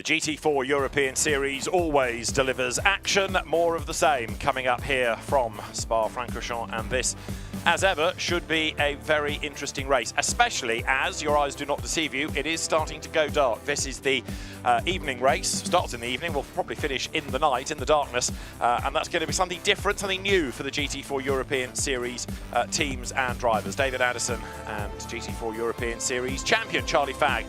The GT4 European Series always delivers action, more of the same coming up here from Spa-Francorchamps, and this, as ever, should be a very interesting race, especially as, your eyes do not deceive you, it is starting to go dark. This is the evening race, starts in the evening, will probably finish in the night, in the darkness, and that's going to be something different, something new for the GT4 European Series teams and drivers. David Addison and GT4 European Series champion Charlie Fagg.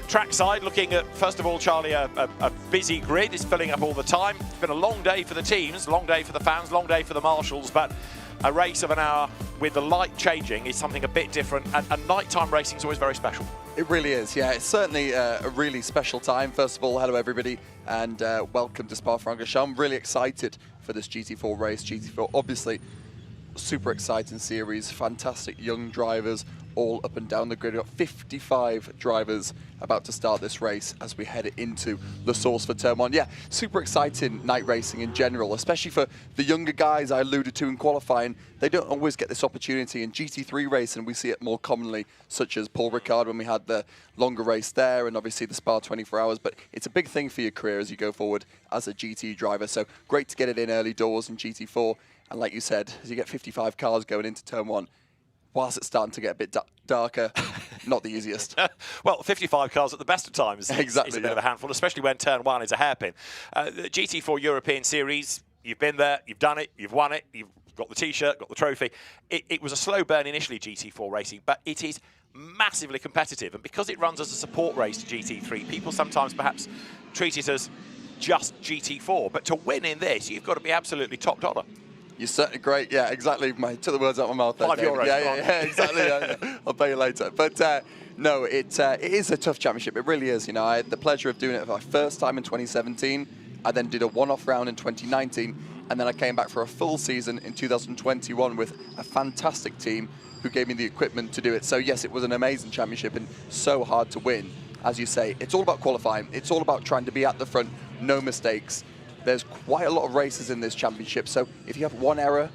Trackside, looking at, first of all, Charlie, a busy grid is filling up all the time. It's been a long day for the teams, long day for the fans, long day for the marshals, but a race of an hour with the light changing is something a bit different, and nighttime racing is always very special. It really is, yeah. It's certainly a really special time. First of all, hello everybody, and welcome to Spa-Francorchamps. I'm really excited for this GT4 race. GT4, obviously, super exciting series, fantastic young drivers, all up and down the grid. We've got 55 drivers about to start this race as we head into the source for Turn 1. Yeah, super exciting night racing in general, especially for the younger guys I alluded to in qualifying. They don't always get this opportunity in GT3 racing. We see it more commonly, such as Paul Ricard when we had the longer race there, and obviously the Spa 24 hours. But it's a big thing for your career as you go forward as a GT driver. So great to get it in early doors in GT4. And like you said, as you get 55 cars going into Turn 1, whilst it's starting to get a bit darker, not the easiest. Well, 55 cars at the best of times exactly, is a bit of a handful, especially when Turn 1 is a hairpin. The GT4 European Series, you've been there, you've done it, you've won it, you've got the T-shirt, got the trophy. It was a slow burn initially, GT4 racing, but it is massively competitive. And because it runs as a support race to GT3, people sometimes perhaps treat it as just GT4. But to win in this, you've got to be absolutely top dollar. You're certainly great. Yeah, exactly. Took the words out of my mouth there. €5. Yeah, exactly. Yeah. I'll pay you later. But no, it is a tough championship. It really is. You know, I had the pleasure of doing it for my first time in 2017. I then did a one-off round in 2019, and then I came back for a full season in 2021 with a fantastic team who gave me the equipment to do it. So yes, it was an amazing championship and so hard to win. As you say, it's all about qualifying. It's all about trying to be at the front, no mistakes. There's quite a lot of races in this championship, so if you have one error,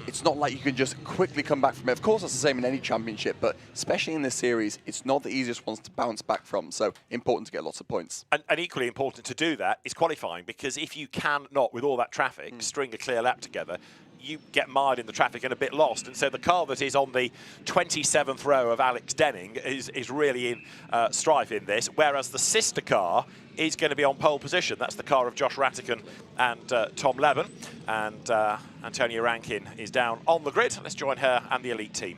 it's not like you can just quickly come back from it. Of course, that's the same in any championship, but especially in this series, it's not the easiest ones to bounce back from, so important to get lots of points. And equally important to do that is qualifying, because if you cannot, with all that traffic, string a clear lap together, you get mired in the traffic and a bit lost. And so the car that is on the 27th row of Alex Denning is really in strife in this, whereas the sister car is going to be on pole position. That's the car of Josh Rattican and Tom Levin. And Antonia Rankin is down on the grid. Let's join her and the Elite team.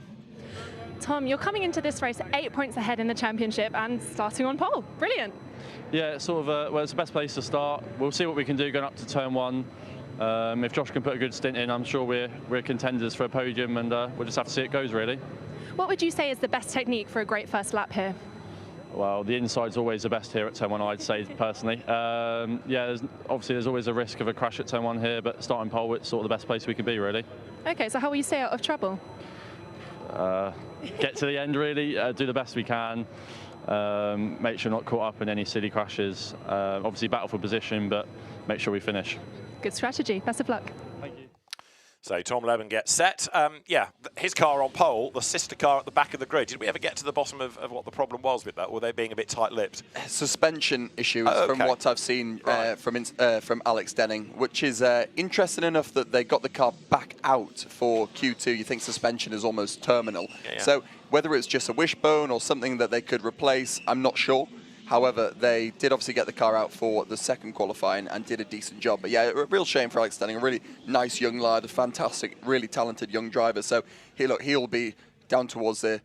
Tom, you're coming into this race 8 points ahead in the championship and starting on pole. Brilliant. Yeah, it's sort of well, it's the best place to start. We'll see what we can do going up to Turn 1. If Josh can put a good stint in, I'm sure we're contenders for a podium, and we'll just have to see it goes, really. What would you say is the best technique for a great first lap here? Well, the inside's always the best here at Turn 1, I'd say, personally. Yeah, obviously there's always a risk of a crash at Turn 1 here, but starting pole, it's sort of the best place we could be, really. Okay, so how will you stay out of trouble? Get to the end, really, do the best we can, make sure we're not caught up in any silly crashes. Obviously battle for position, but make sure we finish. Good strategy. Best of luck. Thank you. So Tom Levin gets set. Yeah, his car on pole, the sister car at the back of the grid. Did we ever get to the bottom of what the problem was with that? Were they being a bit tight-lipped? Suspension issues from what I've seen from Alex Denning, which is interesting enough that they got the car back out for Q2. You think suspension is almost terminal. Yeah. So whether it's just a wishbone or something that they could replace, I'm not sure. However, they did obviously get the car out for the second qualifying and did a decent job. But yeah, a real shame for Alex Denning, a really nice young lad, a fantastic, really talented young driver. So he'll be down towards the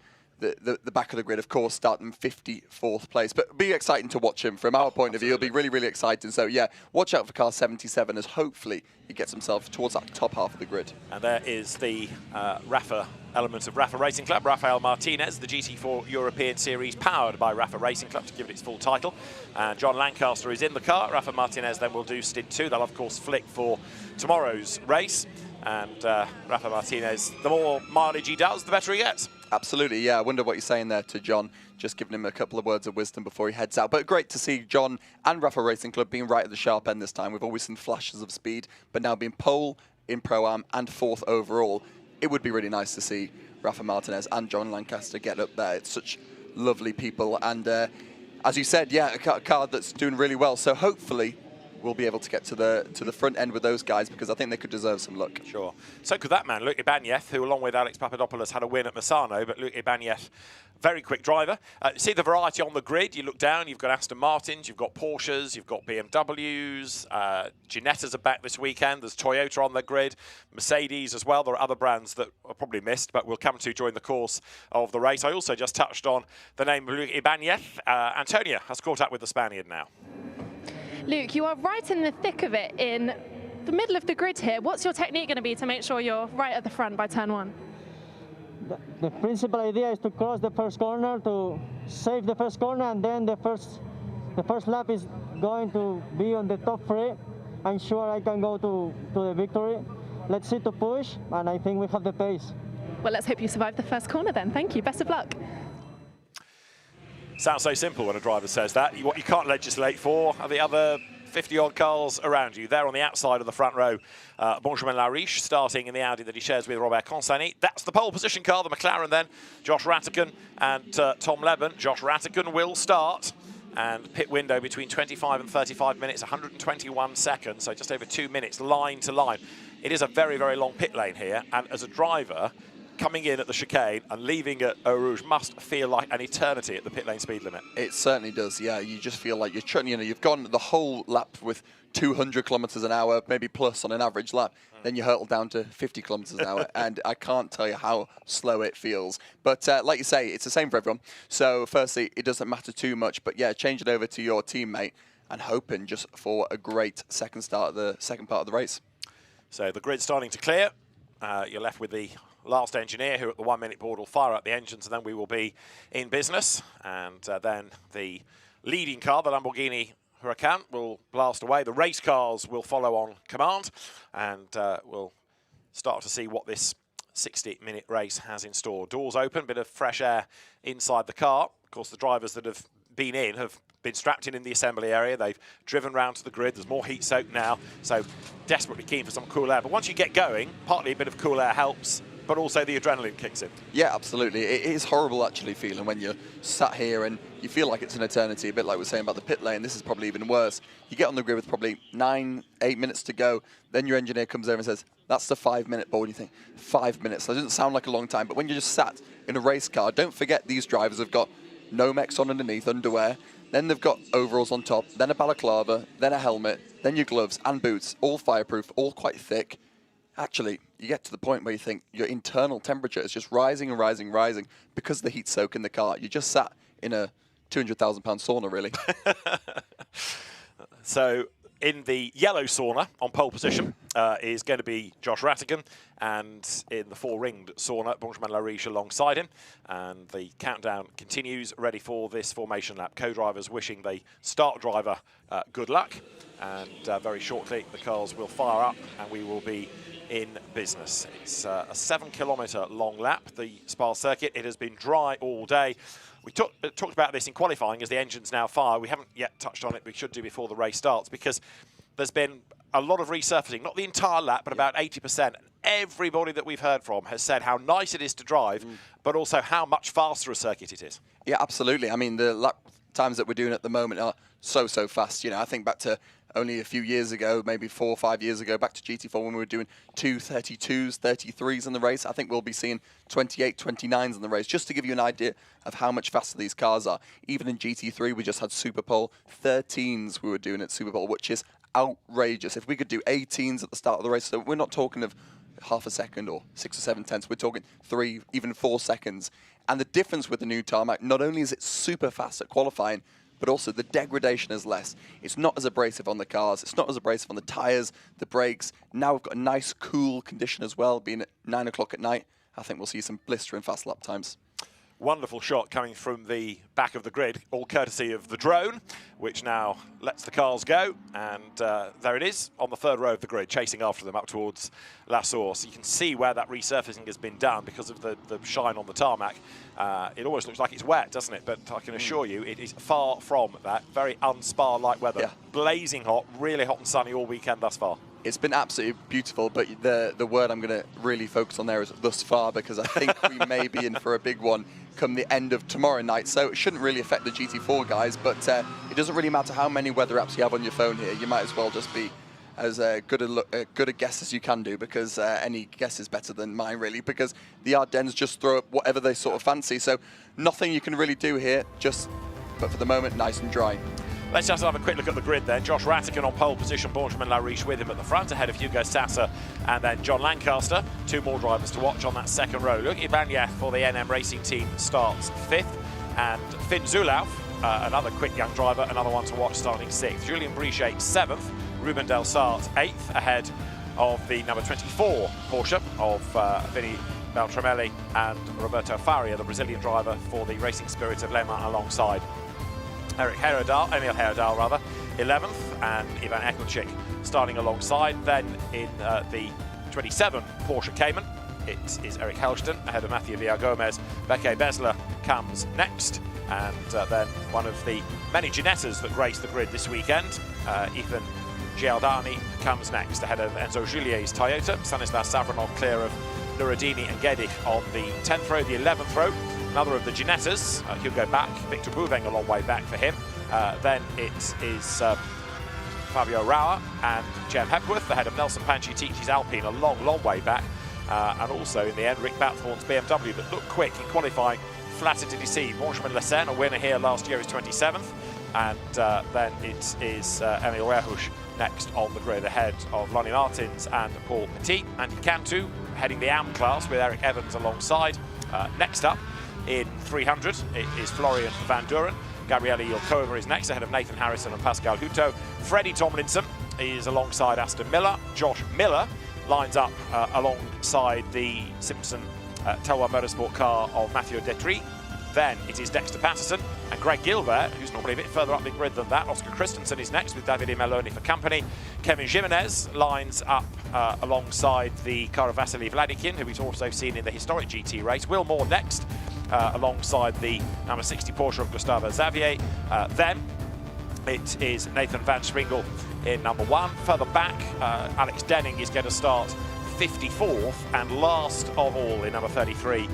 back of the grid, of course, starting 54th place. But it'll be exciting to watch him from our point of view. It'll be really, really exciting. So yeah, watch out for car 77 as hopefully he gets himself towards that top half of the grid. And there is the RAFA element of RAFA Racing Club, Rafael Martinez, the GT4 European Series powered by RAFA Racing Club to give it its full title. And John Lancaster is in the car. Rafa Martinez then will do stint 2. They'll of course flick for tomorrow's race. And Rafa Martinez, the more mileage he does, the better he gets. Absolutely, yeah. I wonder what you're saying there to John. Just giving him a couple of words of wisdom before he heads out. But great to see John and RAFA Racing Club being right at the sharp end this time. We've always seen flashes of speed, but now being pole in Pro-Am and 4th overall. It would be really nice to see Rafa Martinez and John Lancaster get up there. It's such lovely people. And As you said, yeah, a car that's doing really well. So hopefully we'll be able to get to the front end with those guys, because I think they could deserve some luck. Sure. So could that man, Luke Ibanez, who along with Alex Papadopoulos had a win at Misano, but Luke Ibanez, very quick driver. See the variety on the grid. You look down, you've got Aston Martins, you've got Porsches, you've got BMWs, Ginettas are back this weekend, there's Toyota on the grid, Mercedes as well. There are other brands that are probably missed, but we'll come to during the course of the race. I also just touched on the name of Luke Ibanez. Antonia has caught up with the Spaniard now. Luke, you are right in the thick of it in the middle of the grid here. What's your technique going to be to make sure you're right at the front by turn 1? The principal idea is to cross the first corner, to save the first corner, and then the first lap is going to be on the top 3. I'm sure I can go to the victory. Let's see to push, and I think we have the pace. Well, let's hope you survive the first corner then. Thank you. Best of luck. Sounds so simple when a driver says that. What you can't legislate for are the other 50-odd cars around you. They're on the outside of the front row. Benjamin Lariche starting in the Audi that he shares with Robert Consani. That's the pole position car, the McLaren then. Josh Rattigan and Tom Leben. Josh Rattigan will start. And pit window between 25 and 35 minutes, 121 seconds, so just over 2 minutes, line to line. It is a very, very long pit lane here, and as a driver, coming in at the chicane and leaving at Eau Rouge must feel like an eternity at the pit lane speed limit. It certainly does, yeah. You just feel like you've gone the whole lap with 200 kilometers an hour, maybe plus on an average lap. Then you hurtle down to 50 kilometers an hour, and I can't tell you how slow it feels. But like you say, it's the same for everyone. So firstly, it doesn't matter too much, but yeah, change it over to your teammate and hoping just for a great second part of the race. So the grid's starting to clear. You're left with the last engineer, who at the 1 minute board will fire up the engines, and then we will be in business. And then the leading car, the Lamborghini Huracan, will blast away. The race cars will follow on command, and we'll start to see what this 60-minute race has in store. Doors open, bit of fresh air inside the car. Of course, the drivers that have been in have been strapped in the assembly area. They've driven round to the grid. There's more heat soak now, so desperately keen for some cool air. But once you get going, partly a bit of cool air helps, but also the adrenaline kicks in. Yeah, absolutely. It is horrible actually feeling when you're sat here and you feel like it's an eternity, a bit like we're saying about the pit lane. This is probably even worse. You get on the grid with probably 9, 8 minutes to go, then your engineer comes over and says, that's the 5-minute board. You think, 5 minutes? That doesn't sound like a long time, but when you're just sat in a race car, don't forget these drivers have got Nomex on underneath, underwear, then they've got overalls on top, then a balaclava, then a helmet, then your gloves and boots, all fireproof, all quite thick. Actually, you get to the point where you think your internal temperature is just rising and rising and rising because of the heat soak in the car. You just sat in a 200,000-pound sauna, really. So in the yellow sauna on pole position is going to be Josh Rattigan, and in the 4-ringed sauna, Benjamin Lariche alongside him. And the countdown continues, ready for this formation lap. Co-drivers wishing the start driver good luck. And very shortly, the cars will fire up and we will be in business. It's a 7-kilometre long lap, the Spa circuit. It has been dry all day. We talked about this in qualifying as the engines now fire. We haven't yet touched on it. We should do before the race starts, because there's been a lot of resurfacing, not the entire lap, but about 80%. Everybody that we've heard from has said how nice it is to drive, but also how much faster a circuit it is. Yeah, absolutely. I mean, the lap times that we're doing at the moment are so fast. You know, I think back to only a few years ago, maybe 4 or 5 years ago, back to GT4 when we were doing 2:32s, 33s in the race. I think we'll be seeing 28, 29s in the race, just to give you an idea of how much faster these cars are. Even in GT3, we just had Superpole 13s we were doing at Superpole, which is outrageous. If we could do 18s at the start of the race, so we're not talking of half a second or 6 or 7 tenths, we're talking 3, even 4 seconds. And the difference with the new tarmac, not only is it super fast at qualifying, but also the degradation is less. It's not as abrasive on the cars. It's not as abrasive on the tyres, the brakes. Now we've got a nice, cool condition as well, being at 9 o'clock at night. I think we'll see some blistering fast lap times. Wonderful shot coming from the back of the grid, all courtesy of the drone, which now lets the cars go. And there it is on the 3rd row of the grid, chasing after them up towards La Source. You can see where that resurfacing has been done because of the shine on the tarmac. It almost looks like it's wet, doesn't it? But I can assure you it is far from that. Very un-Spa-like weather. Yeah. Blazing hot, really hot and sunny all weekend thus far. It's been absolutely beautiful, but the word I'm going to really focus on there is thus far, because I think we may be in for a big one come the end of tomorrow night. So it shouldn't really affect the GT4 guys, but it doesn't really matter how many weather apps you have on your phone here. You might as well just be as good a guess as you can do, because any guess is better than mine, really, because the Ardennes just throw up whatever they sort of fancy. So nothing you can really do here, but for the moment, nice and dry. Let's just have a quick look at the grid then. Josh Rattigan on pole position, Benjamin Lariche with him at the front, ahead of Hugo Sasser and then John Lancaster. 2 more drivers to watch on that second row. Luc Ibanez for the NM Racing Team starts 5th, and Finn Zulauf, another quick young driver, another one to watch, starting 6th. Julien Brichet 7th, Ruben Del Sart 8th, ahead of the number 24 Porsche of Vinny Beltramelli and Roberto Faria, the Brazilian driver for the Racing Spirit of Le Mans, alongside Emil Heyerdahl rather, 11th, and Ivan Ekelchik starting alongside. Then in the 27 Porsche Cayman, it is Eric Helston ahead of Mathieu Villagomez. Beke Besler comes next, and then one of the many Ginettas that grace the grid this weekend, Ethan Gialdani, comes next ahead of Enzo Julier's Toyota. Stanislas Savronov clear of Nuradini and Gedik on the 10th row. The 11th row, another of the Ginettas, Hugo Bach, Victor Bouveng a long way back for him. Then it is Fabio Rauer and Jem Hepworth ahead of Nelson Pancitici's Alpine, a long way back. And also in the end, Rick Bathorn's BMW that looked quick in qualifying, flattered to deceive. Benjamin Lessen, a winner here last year, is 27th. And then it is Emil Rehusch next on the grid ahead of Lonnie Martins and Paul Petit. And Cantu heading the AM class with Eric Evans alongside. Next up in 300, it is Florian Van Duren. Gabriele Yilkova is next ahead of Nathan Harrison and Pascal Hutto. Freddie Tomlinson is alongside Aston Miller. Josh Miller lines up alongside the Simpson Telwa Motorsport car of Mathieu Detry. Then it is Dexter Patterson and Greg Gilbert, who's normally a bit further up the grid than that. Oscar Christensen is next with Davide Meloni for company. Kevin Jimenez lines up alongside the car of Vasily Vladikin, who we've also seen in the historic GT race. Will Moore next alongside the number 60 Porsche of Gustavo Xavier. Then it is Nathan Van Springel in number 1. Further back, Alex Denning is going to start 54th, and last of all in number 33,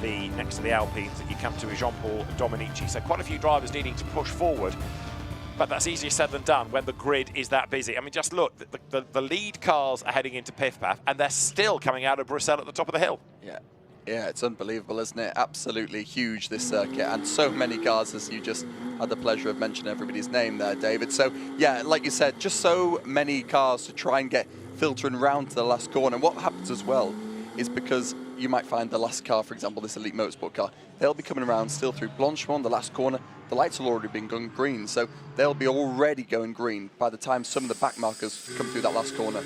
the next to the Alpines that you come to is Jean-Paul Dominici. So quite a few drivers needing to push forward, but that's easier said than done when the grid is that busy. I mean, just look, the lead cars are heading into Piff-Paff, and they're still coming out of Brussels at the top of the hill. Yeah, it's unbelievable, isn't it? Absolutely huge, this circuit, and so many cars, as you just had the pleasure of mentioning everybody's name there, David. So, yeah, like you said, just so many cars to try and get filtering round to the last corner. And what happens as well is, because you might find the last car, for example, this Elite Motorsport car, they'll be coming around still through Blanchimont, the last corner. The lights will already been going green, so they'll be already going green by the time some of the back markers come through that last corner.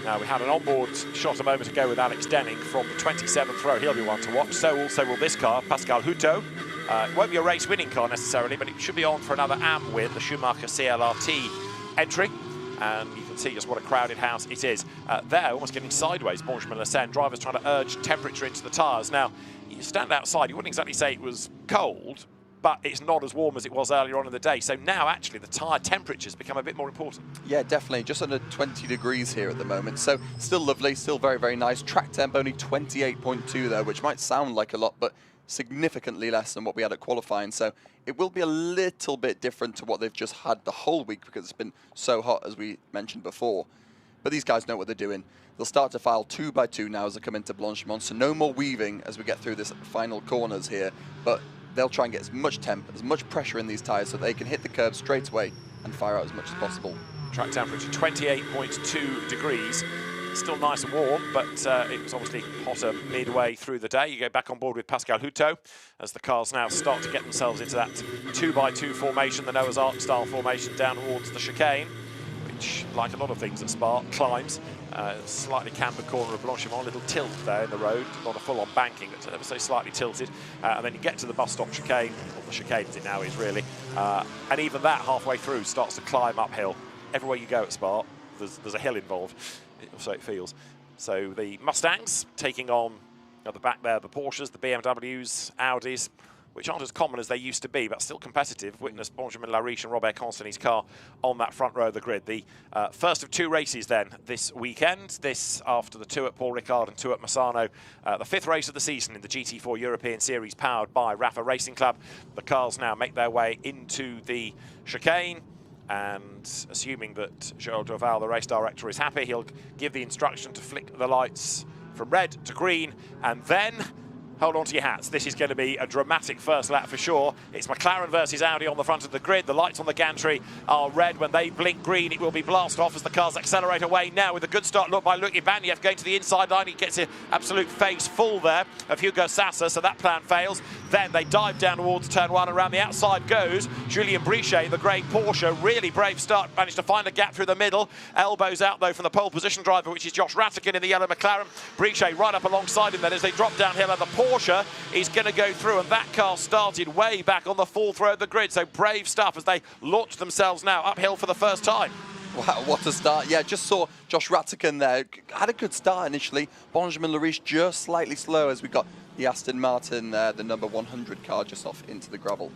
Now, we had an onboard shot a moment ago with Alex Denning from the 27th row. He'll be one to watch. So also will this car, Pascal Hutto. It won't be a race-winning car necessarily, but it should be on for another AM win, the Schumacher CLRT entry. And you can see just what a crowded house it is. There, almost getting sideways, Benjamin Lessen. Drivers trying to urge temperature into the tyres. Now, you stand outside, you wouldn't exactly say it was cold, but it's not as warm as it was earlier on in the day. So now, actually, the tyre temperatures become a bit more important. Yeah, definitely. Just under 20 degrees here at the moment. So still lovely, still very, very nice. Track temp only 28.2 there, which might sound like a lot, but significantly less than what we had at qualifying. So it will be a little bit different to what they've just had the whole week, because it's been so hot, as we mentioned before. But these guys know what they're doing. They'll start to file 2 by 2 now as they come into Blanchimont. So no more weaving as we get through this final corners here. But they'll try and get as much temp, as much pressure in these tyres so they can hit the curb straight away and fire out as much as possible. Track temperature 28.2 degrees. Still nice and warm, but it was obviously hotter midway through the day. You go back on board with Pascal Hutto as the cars now start to get themselves into that 2 by 2 formation, the Noah's Ark style formation down towards the chicane, which, like a lot of things at Spa, climbs. Slightly cambered corner of Blanchimont, a little tilt there in the road, not a full-on banking, but ever so slightly tilted. And then you get to the bus stop chicane, or the chicane as it now is really, and even that halfway through starts to climb uphill. Everywhere you go at Spa, there's a hill involved, so it feels. So the Mustangs taking on at the back there the Porsches, the BMWs, Audis, which aren't as common as they used to be, but still competitive. Witness Benjamin Lariche and Robert Constanti's car on that front row of the grid. The first of 2 races then this weekend. This after the 2 at Paul Ricard and 2 at Massano. The 5th race of the season in the GT4 European Series powered by RAFA Racing Club. The cars now make their way into the chicane. And assuming that Joel Duval, the race director, is happy, he'll give the instruction to flick the lights from red to green, and then hold on to your hats. This is going to be a dramatic first lap for sure. It's McLaren versus Audi on the front of the grid. The lights on the gantry are red. When they blink green, it will be blast off as the cars accelerate away now with a good start look by Luc Ibanez going to the inside line. He gets an absolute face full there of Hugo Sassa, so that plan fails. Then they dive down towards turn 1, and around the outside goes Julien Brichet, the grey Porsche. Really brave start, managed to find a gap through the middle. Elbows out though from the pole position driver, which is Josh Rattigan in the yellow McLaren. Brichet right up alongside him then as they drop downhill, and the Porsche is going to go through, and that car started way back on the 4th row of the grid. So brave stuff as they launch themselves now uphill for the first time. Wow, what a start. Yeah, just saw Josh Rattigan there. Had a good start initially. Benjamin Lariche just slightly slow as we got the Aston Martin, the number 100 car, just off into the gravel.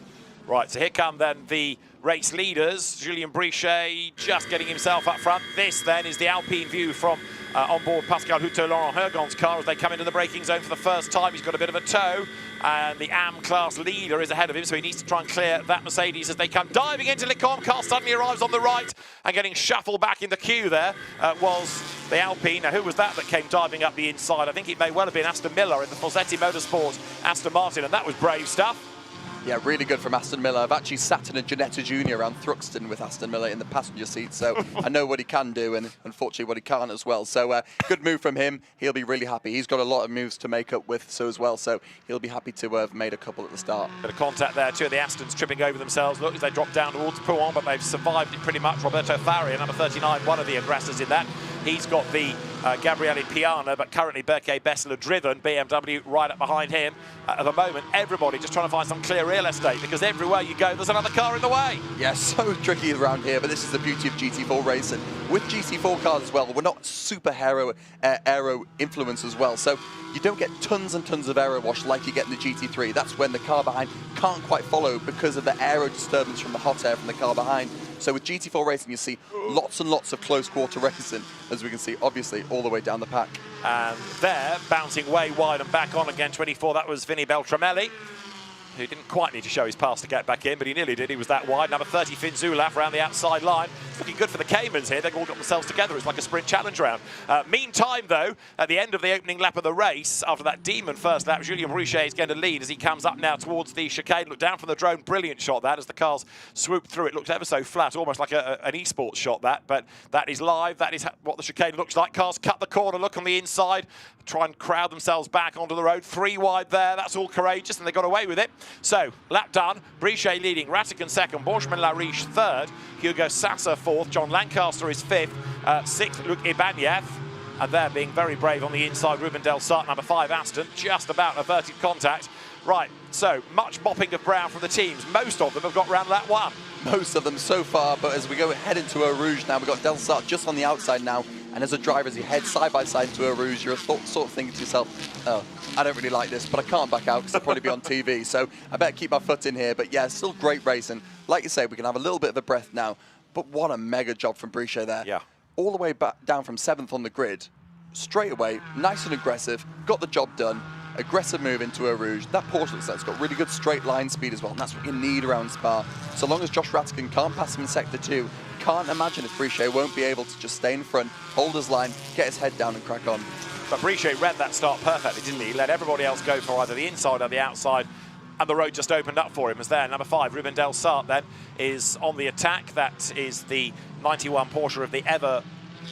Right, so here come then the race leaders. Julien Brichet just getting himself up front. This then is the Alpine view from on board Pascal Houteau, Laurent Hergon's car as they come into the braking zone for the first time. He's got a bit of a tow, and the AM class leader is ahead of him, so he needs to try and clear that Mercedes as they come diving into Lecombe. Car suddenly arrives on the right and getting shuffled back in the queue there was the Alpine. Now, who was that came diving up the inside? I think it may well have been Aston Miller in the Forsetti Motorsport Aston Martin, and that was brave stuff. Yeah, really good from Aston Miller. I've actually sat in a Ginetta Junior around Thruxton with Aston Miller in the passenger seat, so I know what he can do and unfortunately what he can't as well. So good move from him. He'll be really happy. He's got a lot of moves to make up with as well, so he'll be happy to have made a couple at the start. Bit of contact there. 2 of the Astons tripping over themselves. Look as they drop down towards Pouin, but they've survived it pretty much. Roberto Faria, number 39, one of the aggressors in that. He's got the Gabriele Piana, but currently Berke Bessler driven. BMW right up behind him. At the moment, everybody just trying to find some clear real estate, because everywhere you go, there's another car in the way. Yeah, so tricky around here, but this is the beauty of GT4 racing. With GT4 cars as well, we're not super aero influence as well, so you don't get tons and tons of aero wash like you get in the GT3. That's when the car behind can't quite follow because of the aero disturbance from the hot air from the car behind. So with GT4 racing, you see lots and lots of close quarter racing, as we can see, obviously, all the way down the pack. And there, bouncing way wide and back on again, 24, that was Vinny Beltramelli, who didn't quite need to show his pass to get back in, but he nearly did. He was that wide. Number 30, Finn Zulaf, around the outside line. It's looking good for the Caymans here. They've all got themselves together. It's like a sprint challenge round. Meantime, though, at the end of the opening lap of the race, after that demon first lap, Julien Brichet is going to lead as he comes up now towards the chicane. Look down from the drone. Brilliant shot, that, as the cars swoop through. It looked ever so flat, almost like an esports shot, that. But that is live. That is what the chicane looks like. Cars cut the corner, look on the inside, try and crowd themselves back onto the road. 3 wide there. That's all courageous, and they got away with it. So, lap done. Brichet leading, Rattigan second, Benjamin Lariche third, Hugo Sassa fourth, John Lancaster is fifth, sixth Luc Ibanez, and they're being very brave on the inside. Ruben Del Sart, number 5 Aston, just about averted contact. Right, so much mopping of brow from the teams. Most of them have got round lap 1. Most of them so far, but as we go head into Eau Rouge now, we've got Del Sart just on the outside now, and as a driver, as you head side by side into Eau Rouge, you're sort of thinking to yourself, oh, I don't really like this, but I can't back out because I'll probably be on TV, so I better keep my foot in here. But yeah, still great racing. Like you say, we can have a little bit of a breath now, but what a mega job from Brichet there. Yeah. All the way back down from 7th on the grid, straight away, nice and aggressive, got the job done. Aggressive move into Eau Rouge. That Porsche looks like it's got really good straight line speed as well, and that's what you need around Spa. So long as Josh Rattigan can't pass him in Sector 2, can't imagine if Brichet won't be able to just stay in front, hold his line, get his head down and crack on. But Brichet read that start perfectly, didn't he? He let everybody else go for either the inside or the outside, and the road just opened up for him as there. Number 5, Ruben Del Sart, then, is on the attack. That is the 91 Porsche of the ever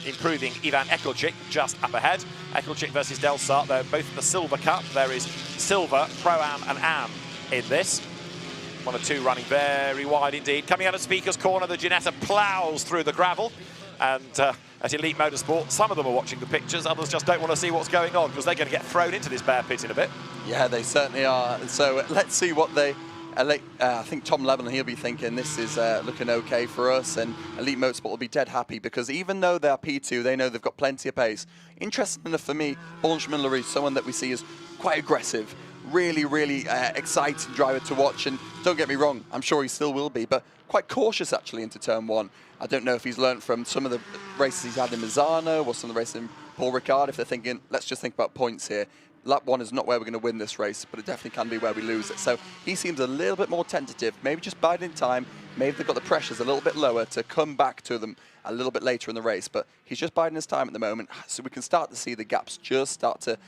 improving Ivan Ekelchik, just up ahead. Ekelchik versus Del Sart, they're both in the Silver Cup. There is Silver, Pro-Am and Am in this. 1 or 2 running very wide indeed. Coming out of Speaker's Corner, the Ginetta ploughs through the gravel. And at Elite Motorsport, some of them are watching the pictures, others just don't want to see what's going on because they're going to get thrown into this bear pit in a bit. Yeah, they certainly are. So let's see what they... I think Tom Lebanon, he'll be thinking this is looking okay for us, and Elite Motorsport will be dead happy because even though they're P2, they know they've got plenty of pace. Interesting enough for me, Benjamin Lariche, someone that we see is quite aggressive, really, really exciting driver to watch. And don't get me wrong, I'm sure he still will be, but quite cautious actually into turn 1. I don't know if he's learned from some of the races he's had in Misano or some of the races in Paul Ricard, if they're thinking, let's just think about points here. Lap 1 is not where we're going to win this race, but it definitely can be where we lose it. So he seems a little bit more tentative, maybe just biding time. Maybe they've got the pressures a little bit lower to come back to them a little bit later in the race, but he's just biding his time at the moment. So we can start to see the gaps just start to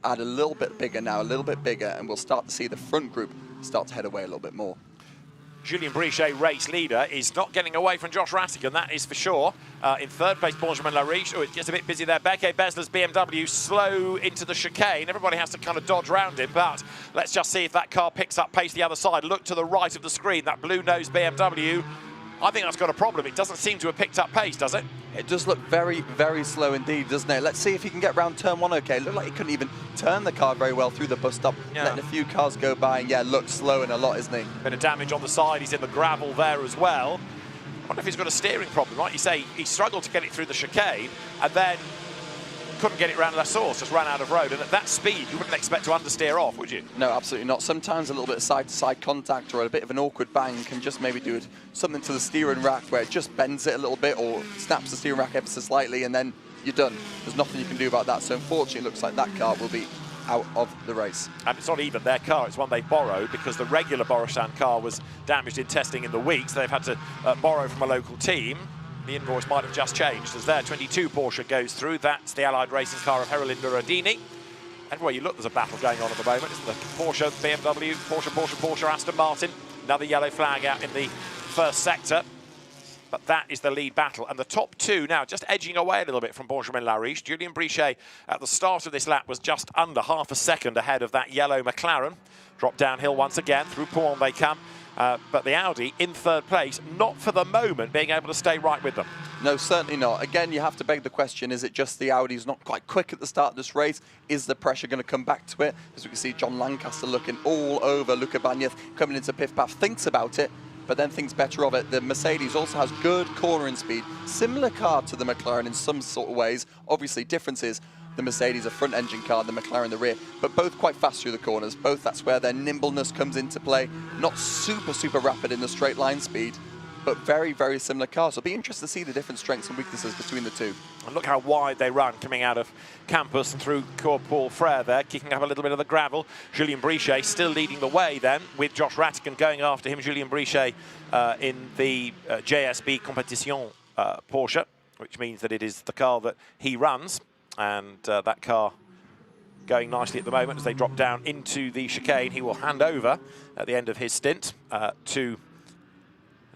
add a little bit bigger now, a little bit bigger, and we'll start to see the front group start to head away a little bit more. Julien Brichet, race leader, is not getting away from Josh Rattigan, that is for sure. In third place, Benjamin Lariche. Oh, it gets a bit busy there. Becky Besler's BMW slow into the chicane. Everybody has to kind of dodge around him, but let's just see if that car picks up pace the other side. Look to the right of the screen, that blue-nosed BMW. I think that's got a problem. It doesn't seem to have picked up pace, does it? It does look very, very slow indeed, doesn't it? Let's see if he can get round turn 1 okay. It looked like he couldn't even turn the car very well through the bus stop, letting a few cars go by, and yeah, looks slowing a lot, isn't he? Bit of damage on the side. He's in the gravel there as well. I wonder if he's got a steering problem. Like you say, he struggled to get it through the chicane, and then couldn't get it round La Source, just ran out of road. And at that speed, you wouldn't expect to understeer off, would you? No, absolutely not. Sometimes a little bit of side-to-side contact or a bit of an awkward bang can just maybe do something to the steering rack where it just bends it a little bit or snaps the steering rack ever so slightly, and then you're done. There's nothing you can do about that. So unfortunately, it looks like that car will be out of the race. And it's not even their car, it's one they borrowed, because the regular Boroshan car was damaged in testing in the week, so they've had to borrow from a local team. The invoice might have just changed as their 22 Porsche goes through. That's the Allied Racing car of Herlinda Rodini. Everywhere you look, there's a battle going on at the moment, isn't there? Porsche, BMW, Porsche, Aston Martin. Another yellow flag out in the first sector. But that is the lead battle. And the top two now just edging away a little bit from Benjamin Lariche. Julien Brichet at the start of this lap was just under half a second ahead of that yellow McLaren. Dropped downhill once again, through Pouhon they come. But the Audi in third place, not for the moment being able to stay right with them. No, certainly not. Again, you have to beg the question, is it just the Audi's not quite quick at the start of this race? Is the pressure going to come back to it? As we can see, John Lancaster looking all over Luca Bagnaia coming into Piff Paff, thinks about it, but then thinks better of it. The Mercedes also has good cornering speed. Similar car to the McLaren in some sort of ways. Obviously, differences. The Mercedes a front engine car, the McLaren the rear, but both quite fast through the corners. Both, that's where their nimbleness comes into play. Not super rapid in the straight line speed, but very, very similar cars. So it'll be interesting to see the different strengths and weaknesses between the two. And look how wide they run coming out of campus and through Cours Paul Frère there, kicking up a little bit of the gravel. Julien Brichet still leading the way then, with Josh Rattigan going after him. Julien Brichet in the JSB Competition Porsche, which means that it is the car that he runs. And that car going nicely at the moment as they drop down into the chicane. He will hand over at the end of his stint to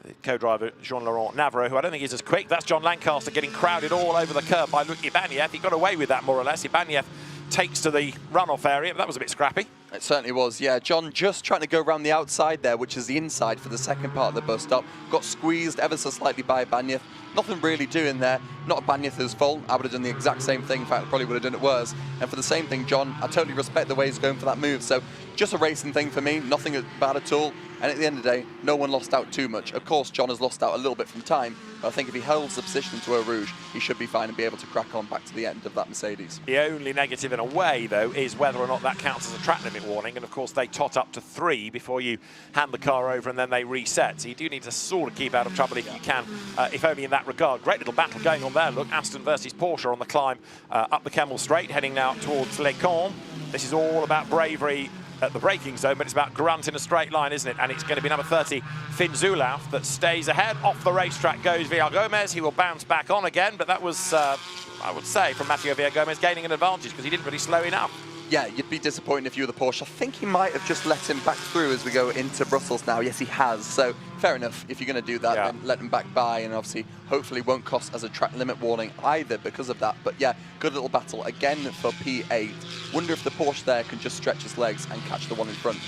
the co-driver Jean-Laurent Navarro, who I don't think is as quick. That's John Lancaster getting crowded all over the curb by Luc Ibanieff. He got away with that more or less. Ibanieff takes to the runoff area, but that was a bit scrappy. It certainly was, yeah. John just trying to go around the outside there, which is the inside for the second part of the bus stop. Got squeezed ever so slightly by Ibanieff. Nothing really doing there. Not Ibanieff's fault. I would have done the exact same thing. In fact, I probably would have done it worse. And for the same thing, John, I totally respect the way he's going for that move. So just a racing thing for me. Nothing bad at all. And at the end of the day, no one lost out too much. Of course, John has lost out a little bit from time, but I think if he holds the position into Eau Rouge, he should be fine and be able to crack on back to the end of that Mercedes. The only negative in a way, though, is whether or not that counts as a track limit warning. And of course, they tot up to 3 before you hand the car over and then they reset. So you do need to sort of keep out of trouble if you can, if only in that regard. Great little battle going on there. Look, Aston versus Porsche on the climb up the Kemmel Straight, heading now towards Les Cons. This is all about bravery at the braking zone, but it's about grunt in a straight line, isn't it? And it's going to be number 30, Finn Zulauf, that stays ahead. Off the racetrack goes Villagomez. He will bounce back on again, but that was, I would say, from Mathieu Villagomez gaining an advantage because he didn't really slow enough. Yeah, you'd be disappointed if you were the Porsche. I think he might have just let him back through as we go into Brussels now. Yes, he has. So fair enough. If you're going to do that, then let him back by, and obviously, hopefully, won't cost as a track limit warning either because of that. But yeah, good little battle again for P8. Wonder if the Porsche there can just stretch his legs and catch the one in front.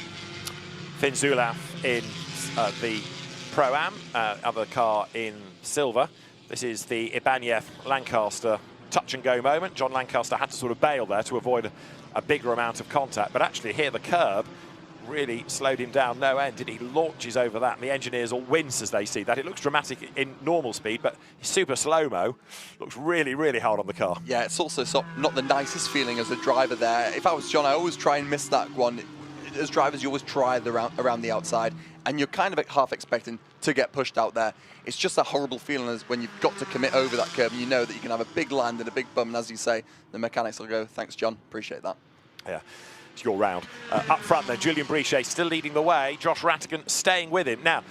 Finn Zulauf in the Pro-Am, other car in silver. This is the Ibanieff Lancaster touch and go moment. John Lancaster had to sort of bail there to avoid a bigger amount of contact, but actually here the curb really slowed him down no end. He launches over that, and the engineers all wince as they see that. It looks dramatic in normal speed, but super slow-mo looks really, really hard on the car. Yeah, it's also not the nicest feeling as a driver there. If I was John, I always try and miss that one. as drivers, you always try around the outside, and you're kind of half expecting to get pushed out there. It's just a horrible feeling as when you've got to commit over that curve, and you know that you can have a big land and a big bump, and as you say, the mechanics will go, thanks, John, appreciate that. Yeah. It's your round. Up front then, Julian Brichet still leading the way. Josh Rattigan staying with him. Now,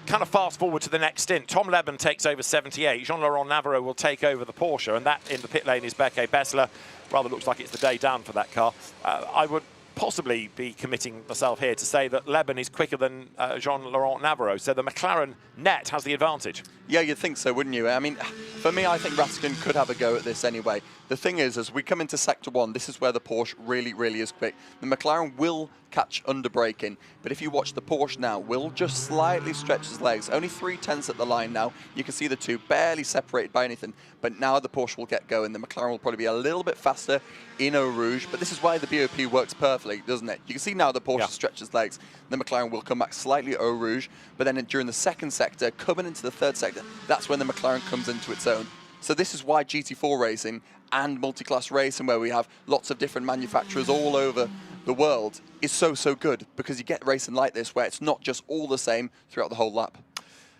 kind of fast forward to the next stint. Tom Leben takes over 78. Jean-Laurent Navarro will take over the Porsche, and that in the pit lane is Beke Bessler. Rather looks like it's the day down for that car. I would possibly be committing myself here to say that Leben is quicker than Jean-Laurent Navarro, so the McLaren net has the advantage. Yeah, you'd think so, wouldn't you? I mean, for me, I think Rattigan could have a go at this anyway. The thing is, as we come into Sector 1, this is where the Porsche really, really is quick. The McLaren will catch under braking, but if you watch the Porsche now, will just slightly stretch his legs. Only 3/10 at the line now. You can see the two barely separated by anything, but now the Porsche will get going. The McLaren will probably be a little bit faster in Eau Rouge, but this is why the BOP works perfectly, doesn't it? You can see now the Porsche stretches legs. The McLaren will come back slightly Eau Rouge, but then during the second sector, coming into the third sector, that's when the McLaren comes into its own. So this is why GT4 racing and multi-class racing, where we have lots of different manufacturers all over the world, is so good, because you get racing like this where it's not just all the same throughout the whole lap.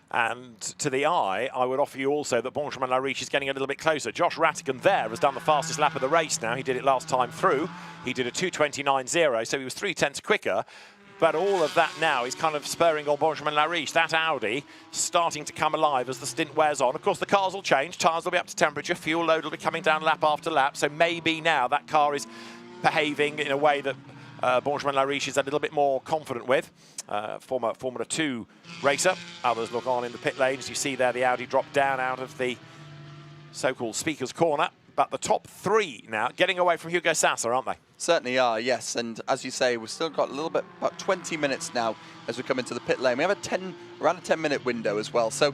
And to the eye, I would offer you also that Benjamin Lariche is getting a little bit closer. Josh Rattigan there has done the fastest lap of the race now. He did it last time through. He did a 2:29.0, so he was 3/10 quicker. But all of that now is kind of spurring on Benjamin Lariche. That Audi starting to come alive as the stint wears on. Of course, the cars will change. Tyres will be up to temperature. Fuel load will be coming down lap after lap. So maybe now that car is behaving in a way that Benjamin Lariche is a little bit more confident with. Former Formula 2 racer. Others look on in the pit lanes. You see there the Audi drop down out of the so-called speaker's corner. But the top three now getting away from Hugo Sasser, aren't they? Certainly are, yes. And as you say, we've still got a little bit, about 20 minutes now as we come into the pit lane. We have around a 10-minute window as well. So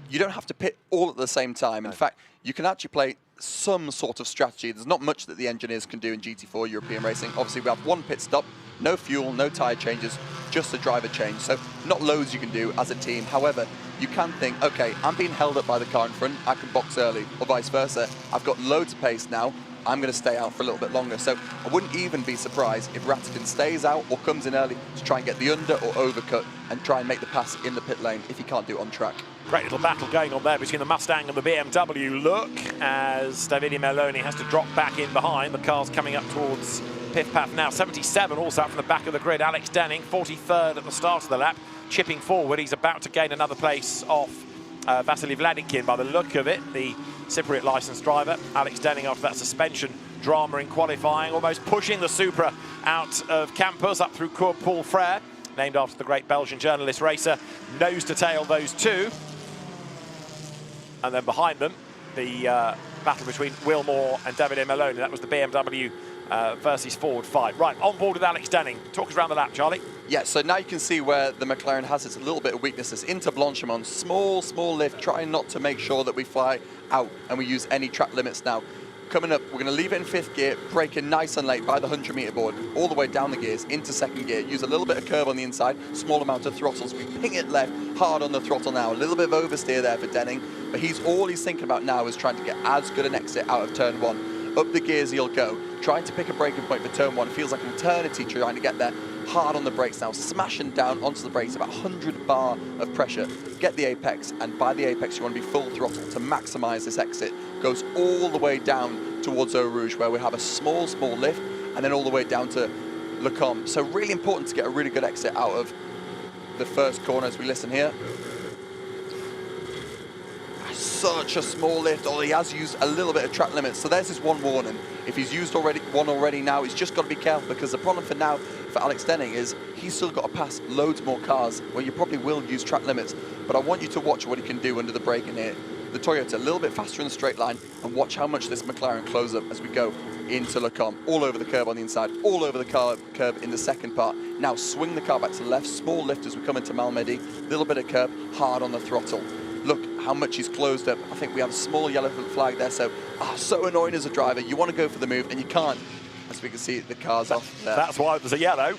you don't have to pit all at the same time. In fact, you can actually play some sort of strategy. There's not much that the engineers can do in GT4 European racing. Obviously, we have one pit stop, no fuel, no tyre changes, just a driver change. So not loads you can do as a team. However, you can think, okay, I'm being held up by the car in front, I can box early, or vice versa. I've got loads of pace now, I'm going to stay out for a little bit longer. So I wouldn't even be surprised if Rattigan stays out or comes in early to try and get the under or overcut and try and make the pass in the pit lane if he can't do it on track. Great little battle going on there between the Mustang and the BMW. Look, as Davide Meloni has to drop back in behind. The car's coming up towards pit path now. 77 also up from the back of the grid. Alex Denning, 43rd at the start of the lap, chipping forward. He's about to gain another place off Vasily Vladikin by the look of it, the Cypriot licensed driver. Alex Denning, after that suspension drama in qualifying, almost pushing the Supra out of campus up through Cours Paul Frère, named after the great Belgian journalist racer. Nose to tail those two. And then behind them, the battle between Wilmore and Davide Meloni. That was the BMW versus Ford fight. Right, on board with Alex Denning. Talk us around the lap, Charlie. Yeah, so now you can see where the McLaren has its little bit of weaknesses. Into Blanchimont, small lift, trying not to make sure that we fly out and we use any track limits now. Coming up, we're going to leave it in 5th gear, braking nice and late by the 100-meter board, all the way down the gears into 2nd gear. Use a little bit of curb on the inside, small amount of throttles. We ping it left, hard on the throttle now. A little bit of oversteer there for Denning, but all he's thinking about now is trying to get as good an exit out of turn 1. Up the gears he'll go, trying to pick a braking point for turn 1. Feels like an eternity trying to get there. Hard on the brakes now, smashing down onto the brakes, about 100 bar of pressure. Get the apex, and by the apex you want to be full throttle to maximise this exit. Goes all the way down towards Eau Rouge, where we have a small lift, and then all the way down to Le Combe. So really important to get a really good exit out of the first corner as we listen here. Such a small lift, or he has used a little bit of track limits. So there's his one warning. If he's used one already now, he's just got to be careful, because the problem for now for Alex Denning is he's still got to pass loads more cars where you probably will use track limits. But I want you to watch what he can do under the braking here. The Toyota a little bit faster in the straight line, and watch how much this McLaren close up as we go into Le Combe. All over the curb on the inside, all over the curb in the second part. Now swing the car back to the left, small lift as we come into Malmedy, little bit of curb, hard on the throttle. Look how much he's closed up. I think we have a small yellow flag there, so annoying as a driver. You want to go for the move, and you can't. As we can see, the car's off there. That's why there's a yellow.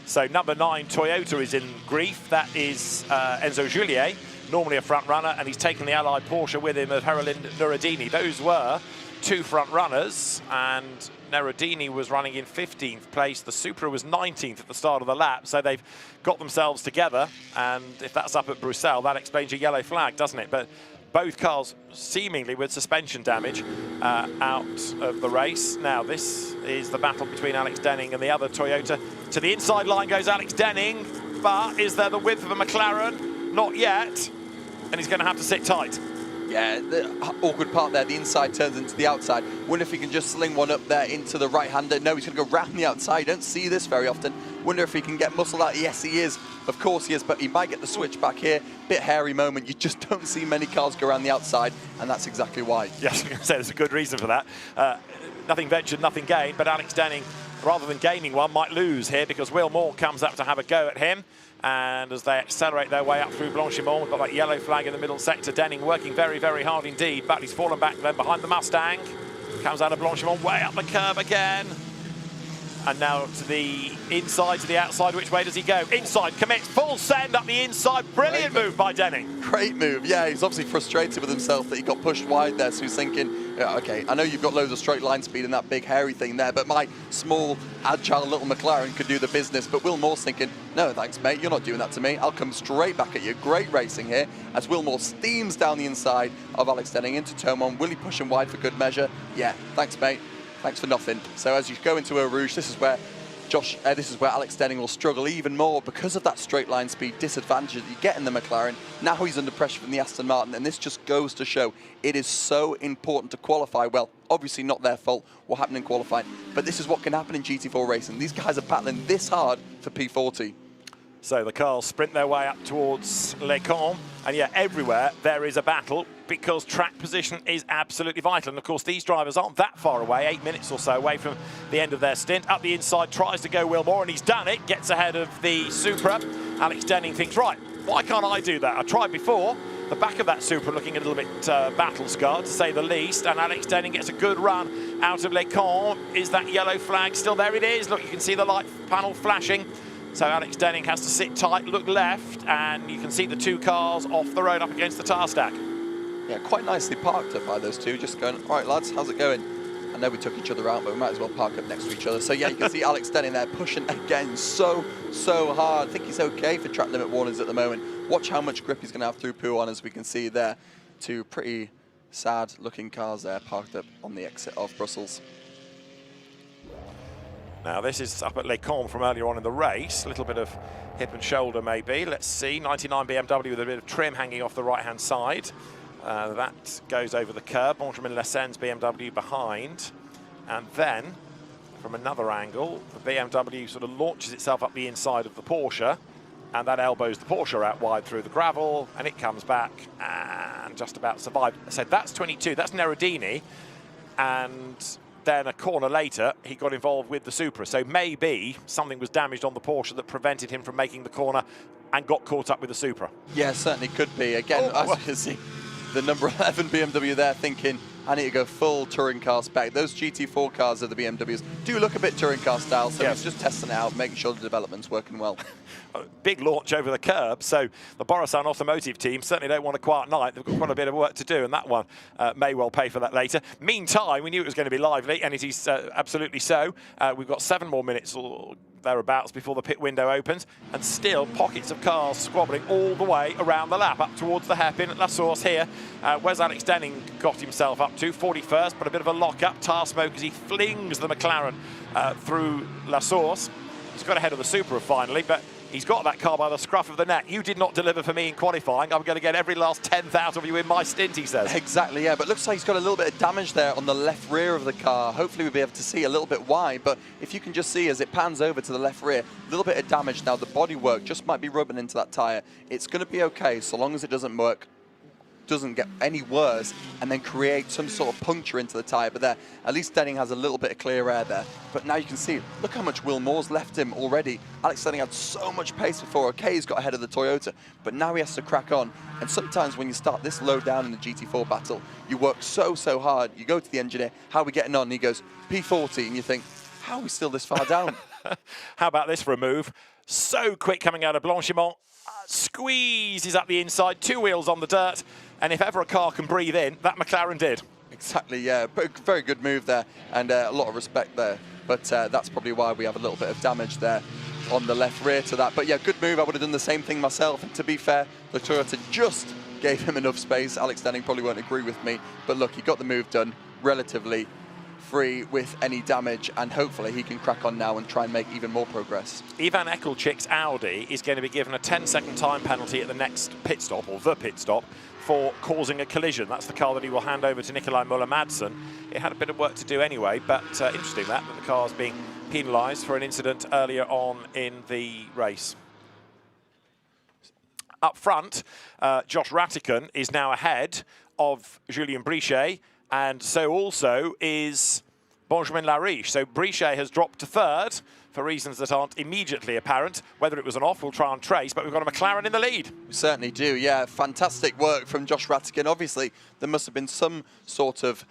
So number 9 Toyota is in grief. That is Enzo Juliet, normally a front runner, and he's taken the Allied Porsche with him of Herolin Nuradini. Those were two front runners, and Nerodini was running in 15th place. The Supra was 19th at the start of the lap, so they've got themselves together, and if that's up at Bruxelles, that explains your yellow flag, doesn't it? But both cars seemingly with suspension damage out of the race. Now this is the battle between Alex Denning and the other Toyota. To the inside line goes Alex Denning, but is there the width of a McLaren? Not yet, and he's going to have to sit tight. Yeah, the awkward part there, the inside turns into the outside. Wonder if he can just sling one up there into the right-hander. No, he's going to go round the outside. Don't see this very often. Wonder if he can get muscle out. Yes, he is. Of course he is, but he might get the switch back here. Bit hairy moment. You just don't see many cars go around the outside, and that's exactly why. Yes, I was going to say there's a good reason for that. Nothing ventured, nothing gained, but Alex Denning, rather than gaining one, might lose here because Will Moore comes up to have a go at him. And as they accelerate their way up through Blanchimont, we've got that yellow flag in the middle sector. Denning working very, very hard indeed, but he's fallen back then behind the Mustang. Comes out of Blanchimont, way up the curb again. And now to the inside, to the outside. Which way does he go? Inside, commits, full send up the inside. Brilliant move by Denning. Great move. Yeah, he's obviously frustrated with himself that he got pushed wide there, so he's thinking, yeah, okay, I know you've got loads of straight line speed and that big hairy thing there, but my small, agile little McLaren could do the business. But Will Moore's thinking, no, thanks, mate, you're not doing that to me. I'll come straight back at you. Great racing here as Will Moore steams down the inside of Alex Denning into turn one. Will he push him wide for good measure? Yeah, thanks, mate. Thanks for nothing. So as you go into Eau Rouge, this is where Alex Denning will struggle even more because of that straight line speed disadvantage that you get in the McLaren. Now he's under pressure from the Aston Martin, and this just goes to show it is so important to qualify well. Obviously not their fault what happened in qualifying, but this is what can happen in GT4 racing. These guys are battling this hard for P40. So the cars sprint their way up towards Les Cons, and yeah, everywhere there is a battle because track position is absolutely vital. And of course, these drivers aren't that far away, 8 minutes or so away from the end of their stint. Up the inside, tries to go Will Moore, and he's done it, gets ahead of the Supra. Alex Denning thinks, right, why can't I do that? I tried before. The back of that Supra looking a little bit battle-scarred, to say the least, and Alex Denning gets a good run out of Les Cons. Is that yellow flag still there? It is. Look, you can see the light panel flashing. So Alex Denning has to sit tight, look left, and you can see the two cars off the road up against the tyre stack. Yeah, quite nicely parked up by those two, just going, all right, lads, how's it going? I know we took each other out, but we might as well park up next to each other. So yeah, you can see Alex Denning there pushing again so hard. I think he's okay for track limit warnings at the moment. Watch how much grip he's going to have through Pouhon, as we can see there. Two pretty sad looking cars there parked up on the exit of Brussels. Now this is up at Les Cons from earlier on in the race. A little bit of hip and shoulder maybe. Let's see, 99 BMW with a bit of trim hanging off the right-hand side. That goes over the curb. Benjamin-Lessen's BMW behind. And then, from another angle, the BMW sort of launches itself up the inside of the Porsche, and that elbows the Porsche out wide through the gravel, and it comes back and just about survived. So that's 22, that's Nerodini, and then a corner later, he got involved with the Supra. So maybe something was damaged on the Porsche that prevented him from making the corner and got caught up with the Supra. Yeah, certainly could be. Again, as you can see, the number 11 BMW there thinking, I need to go full touring car spec. Those GT4 cars of the BMWs do look a bit touring car style, so he's just testing it out, making sure the development's working well. Big launch over the curb, so the Borissan Automotive team certainly don't want a quiet night. They've got quite a bit of work to do, and that one may well pay for that later. Meantime, we knew it was going to be lively, and it is absolutely so. We've got 7 more minutes or thereabouts before the pit window opens, and still pockets of cars squabbling all the way around the lap, up towards the hairpin at La Source here. Where's Alex Denning got himself up to? 41st, but a bit of a lock-up. Tar smoke as he flings the McLaren through La Source. He's got ahead of the Supra finally, but he's got that car by the scruff of the neck. You did not deliver for me in qualifying. I'm going to get every last 10th out of you in my stint, he says. Exactly, yeah, but looks like he's got a little bit of damage there on the left rear of the car. Hopefully we'll be able to see a little bit why, but if you can just see as it pans over to the left rear, a little bit of damage. Now the bodywork just might be rubbing into that tyre. It's going to be okay so long as it doesn't get any worse and then create some sort of puncture into the tyre. But there, at least Denning has a little bit of clear air there. But now you can see, look how much Will Moore's left him already. Alex Denning had so much pace before. Okay, he's got ahead of the Toyota, but now he has to crack on. And sometimes when you start this low down in the GT4 battle, you work so hard. You go to the engineer, how are we getting on? And he goes, P40, and you think, how are we still this far down? How about this for a move? So quick coming out of Blanchimont. Squeezes up the inside, 2 wheels on the dirt, and if ever a car can breathe in, that McLaren did. Exactly, yeah. But very good move there, and a lot of respect there. But that's probably why we have a little bit of damage there on the left rear to that. But yeah, good move. I would have done the same thing myself. And to be fair, the Toyota just gave him enough space. Alex Denning probably won't agree with me. But look, he got the move done relatively free with any damage, and hopefully he can crack on now and try and make even more progress. Ivan Ekelchik's Audi is going to be given a 10-second time penalty at the next pit stop, or the pit stop, for causing a collision. That's the car that he will hand over to Nikolai Müller-Madsen. It had a bit of work to do anyway, but interesting that the car's being penalised for an incident earlier on in the race. Up front, Josh Ratican is now ahead of Julien Brichet, and so also is Benjamin Lariche. So Brichet has dropped to third for reasons that aren't immediately apparent. Whether it was an off, we'll try and trace, but we've got a McLaren in the lead. We certainly do, yeah. Fantastic work from Josh Ratican. Obviously, there must have been some sort of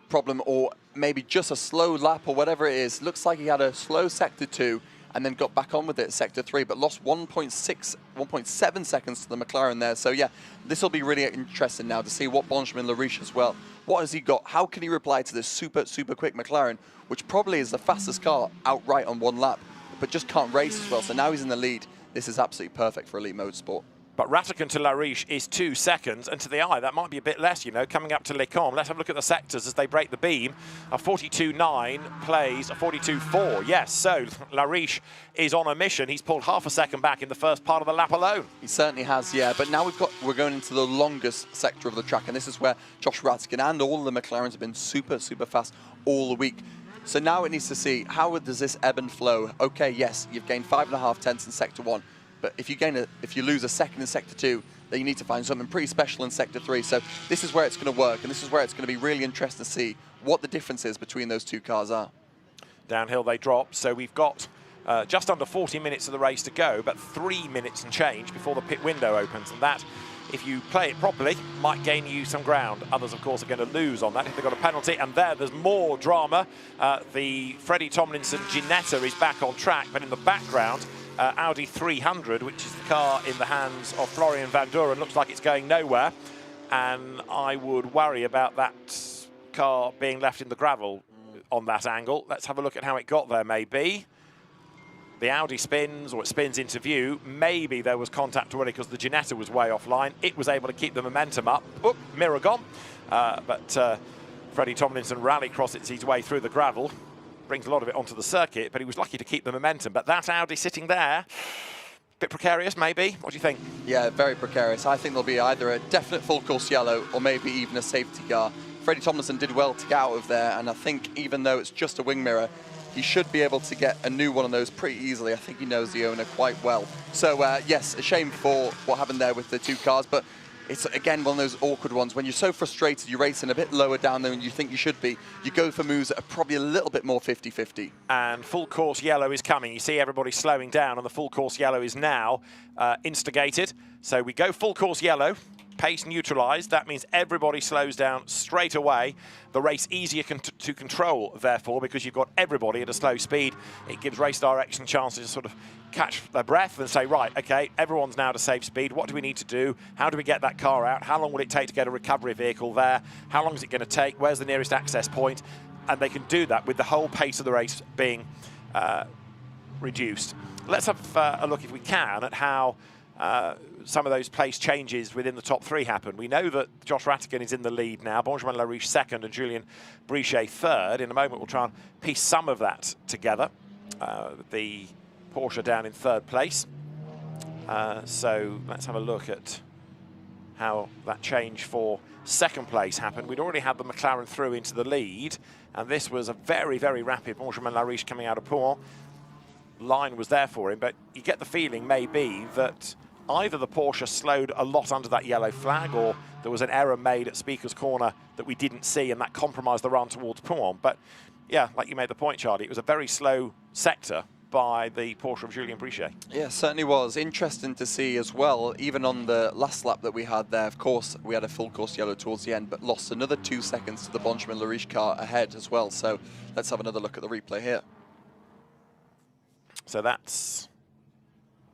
problem, or maybe just a slow lap or whatever it is. Looks like he had a slow sector 2 and then got back on with it sector 3, but lost 1.7 seconds to the McLaren there. So yeah, this will be really interesting now to see what Benjamin Lariche as well. What has he got? How can he reply to this super quick McLaren, which probably is the fastest car outright on one lap, but just can't race as well. So now he's in the lead. This is absolutely perfect for Elite Motorsport. But Ratican to Lariche is 2 seconds, and to the eye, that might be a bit less, you know, coming up to Lecombe. Let's have a look at the sectors as they break the beam. A 42.9 plays a 42.4. Yes, so Lariche is on a mission. He's pulled half a second back in the first part of the lap alone. He certainly has, yeah. But now we're going into the longest sector of the track, and this is where Josh Ratican and all of the McLarens have been super fast all the week. So now it needs to see, how does this ebb and flow? Okay, yes, you've gained 5.5 tenths in sector 1. But if you lose a second in sector 2, then you need to find something pretty special in sector 3. So this is where it's going to work, and this is where it's going to be really interesting to see what the differences between those two cars are. Downhill they drop, so we've got just under 40 minutes of the race to go, but 3 minutes and change before the pit window opens, and that, if you play it properly, might gain you some ground. Others, of course, are going to lose on that if they've got a penalty, and there's more drama. The Freddie Tomlinson Ginetta is back on track, but in the background, Audi 300, which is the car in the hands of Florian Van Duren, looks like it's going nowhere, and I would worry about that car being left in the gravel on that angle. Let's have a look at how it got there, maybe. The Audi spins, or it spins into view. Maybe there was contact already because the Ginetta was way offline. It was able to keep the momentum up. Oop, mirror gone. But Freddie Tomlinson rallycrossed his way through the gravel. Brings a lot of it onto the circuit, but he was lucky to keep the momentum. But that Audi sitting there, bit precarious maybe. What do you think? Yeah, very precarious. I think there'll be either a definite full course yellow or maybe even a safety car. Freddie Tomlinson did well to get out of there, and I think even though it's just a wing mirror, he should be able to get a new one of those pretty easily. I think he knows the owner quite well. So yes, a shame for what happened there with the two cars, but it's, again, one of those awkward ones. When you're so frustrated, you're racing a bit lower down than you think you should be. You go for moves that are probably a little bit more 50-50. And full course yellow is coming. You see everybody slowing down, and the full course yellow is now instigated. So we go full course yellow. Pace neutralised. That means everybody slows down straight away. The race easier to control, therefore, because you've got everybody at a slow speed. It gives race direction chances to sort of catch their breath and say, right, okay, everyone's now at a safe speed. What do we need to do? How do we get that car out? How long will it take to get a recovery vehicle there? How long is it going to take? Where's the nearest access point? And they can do that with the whole pace of the race being reduced. Let's have a look, if we can, at how some of those place changes within the top three happen. We know that Josh Ratican is in the lead now, Benjamin Lariche second, and Julien Brichet third. In a moment, we'll try and piece some of that together. The Porsche down in third place. So let's have a look at how that change for second place happened. We'd already had the McLaren through into the lead, and this was a very, very rapid Benjamin Lariche coming out of Pouen. Line was there for him, but you get the feeling maybe that either the Porsche slowed a lot under that yellow flag, or there was an error made at Speaker's Corner that we didn't see, and that compromised the run towards Pouen. But yeah, like you made the point, Charlie, it was a very slow sector by the Porsche of Julien Brichet. Yeah, certainly was. Interesting to see as well, even on the last lap that we had there, of course, we had a full course yellow towards the end, but lost another 2 seconds to the Benjamin Lariche car ahead as well. So let's have another look at the replay here. So that's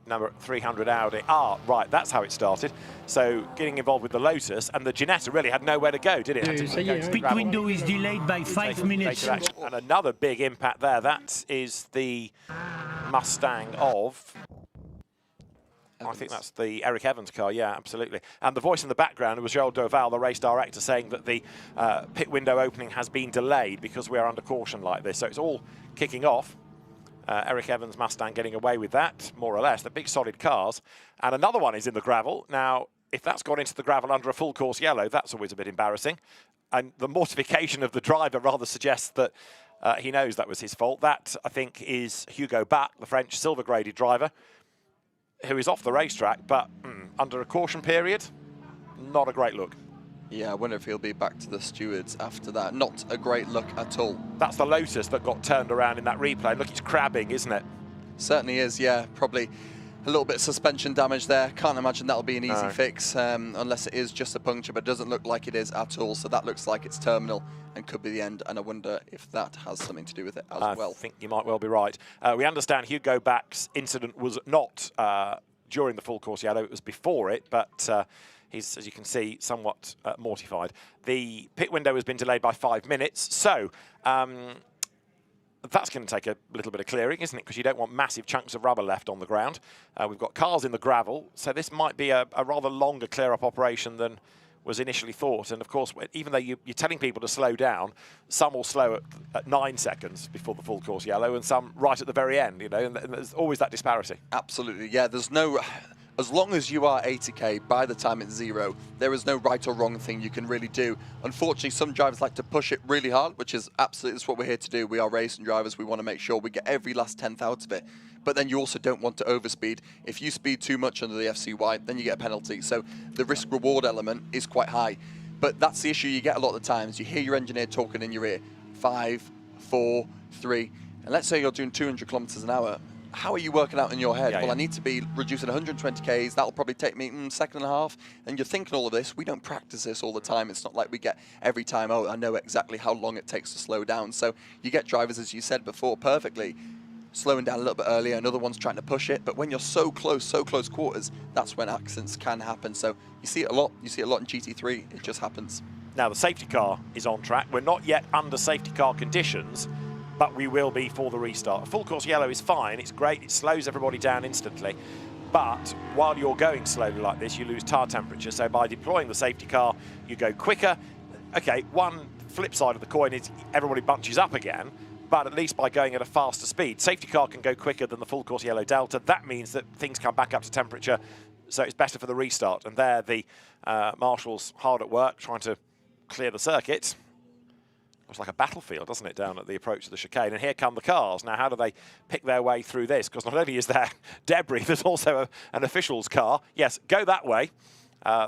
number 300 Audi. Ah, right, that's how it started. So getting involved with the Lotus, and the Ginetta really had nowhere to go, did it? Pit window is delayed by 5 minutes. And another big impact there. That is the Mustang of... I think that's the Eric Evans car, yeah, absolutely. And the voice in the background was Joel Doval, the race director, saying that the pit window opening has been delayed because we are under caution like this. So it's all kicking off. Eric Evans' Mustang getting away with that, more or less. The big solid cars. And another one is in the gravel. Now, if that's gone into the gravel under a full course yellow, that's always a bit embarrassing. And the mortification of the driver rather suggests that he knows that was his fault. That, I think, is Hugo Bach, the French silver-graded driver, who is off the racetrack, but under a caution period, not a great look. Yeah, I wonder if he'll be back to the stewards after that. Not a great look at all. That's the Lotus that got turned around in that replay. Look, it's crabbing, isn't it? Certainly is, yeah. Probably a little bit of suspension damage there. Can't imagine that'll be an easy fix, unless it is just a puncture, but it doesn't look like it is at all. So that looks like it's terminal and could be the end. And I wonder if that has something to do with it as well. I think you might well be right. We understand Hugo Bach's incident was not during the full course yellow. It was before it, but he's, as you can see, somewhat mortified. The pit window has been delayed by 5 minutes. So that's going to take a little bit of clearing, isn't it? Because you don't want massive chunks of rubber left on the ground. We've got cars in the gravel, so this might be a rather longer clear-up operation than was initially thought. And of course, even though you're telling people to slow down, some will slow at 9 seconds before the full course yellow, and some right at the very end, you know, and there's always that disparity. Absolutely, yeah. There's no... As long as you are 80k, by the time it's 0, there is no right or wrong thing you can really do. Unfortunately, some drivers like to push it really hard, which is absolutely that's what we're here to do. We are racing drivers. We want to make sure we get every last 10th out of it. But then you also don't want to overspeed. If you speed too much under the FCY, then you get a penalty. So the risk-reward element is quite high. But that's the issue you get a lot of the times. You hear your engineer talking in your ear, 5, 4, 3. And let's say you're doing 200 kilometers an hour. How are you working out in your head? I need to be reducing 120 Ks. That'll probably take me second and a half. And you're thinking all of this. We don't practice this all the time. It's not like we get every time, oh, I know exactly how long it takes to slow down. So you get drivers, as you said before, perfectly slowing down a little bit earlier, and other ones trying to push it. But when you're so close quarters, that's when accidents can happen. So you see it a lot. You see it a lot in GT3. It just happens. Now the safety car is on track. We're not yet under safety car conditions, but we will be for the restart. Full course yellow is fine, it's great, it slows everybody down instantly. But while you're going slowly like this, you lose tire temperature. So by deploying the safety car, you go quicker. Okay, one flip side of the coin is everybody bunches up again, but at least by going at a faster speed. Safety car can go quicker than the full course yellow Delta. That means that things come back up to temperature, so it's better for the restart. And there the marshals hard at work trying to clear the circuit. It's like a battlefield, doesn't it, down at the approach to the chicane. And here come the cars. Now, how do they pick their way through this? Because not only is there debris, there's also an official's car. Yes, go that way,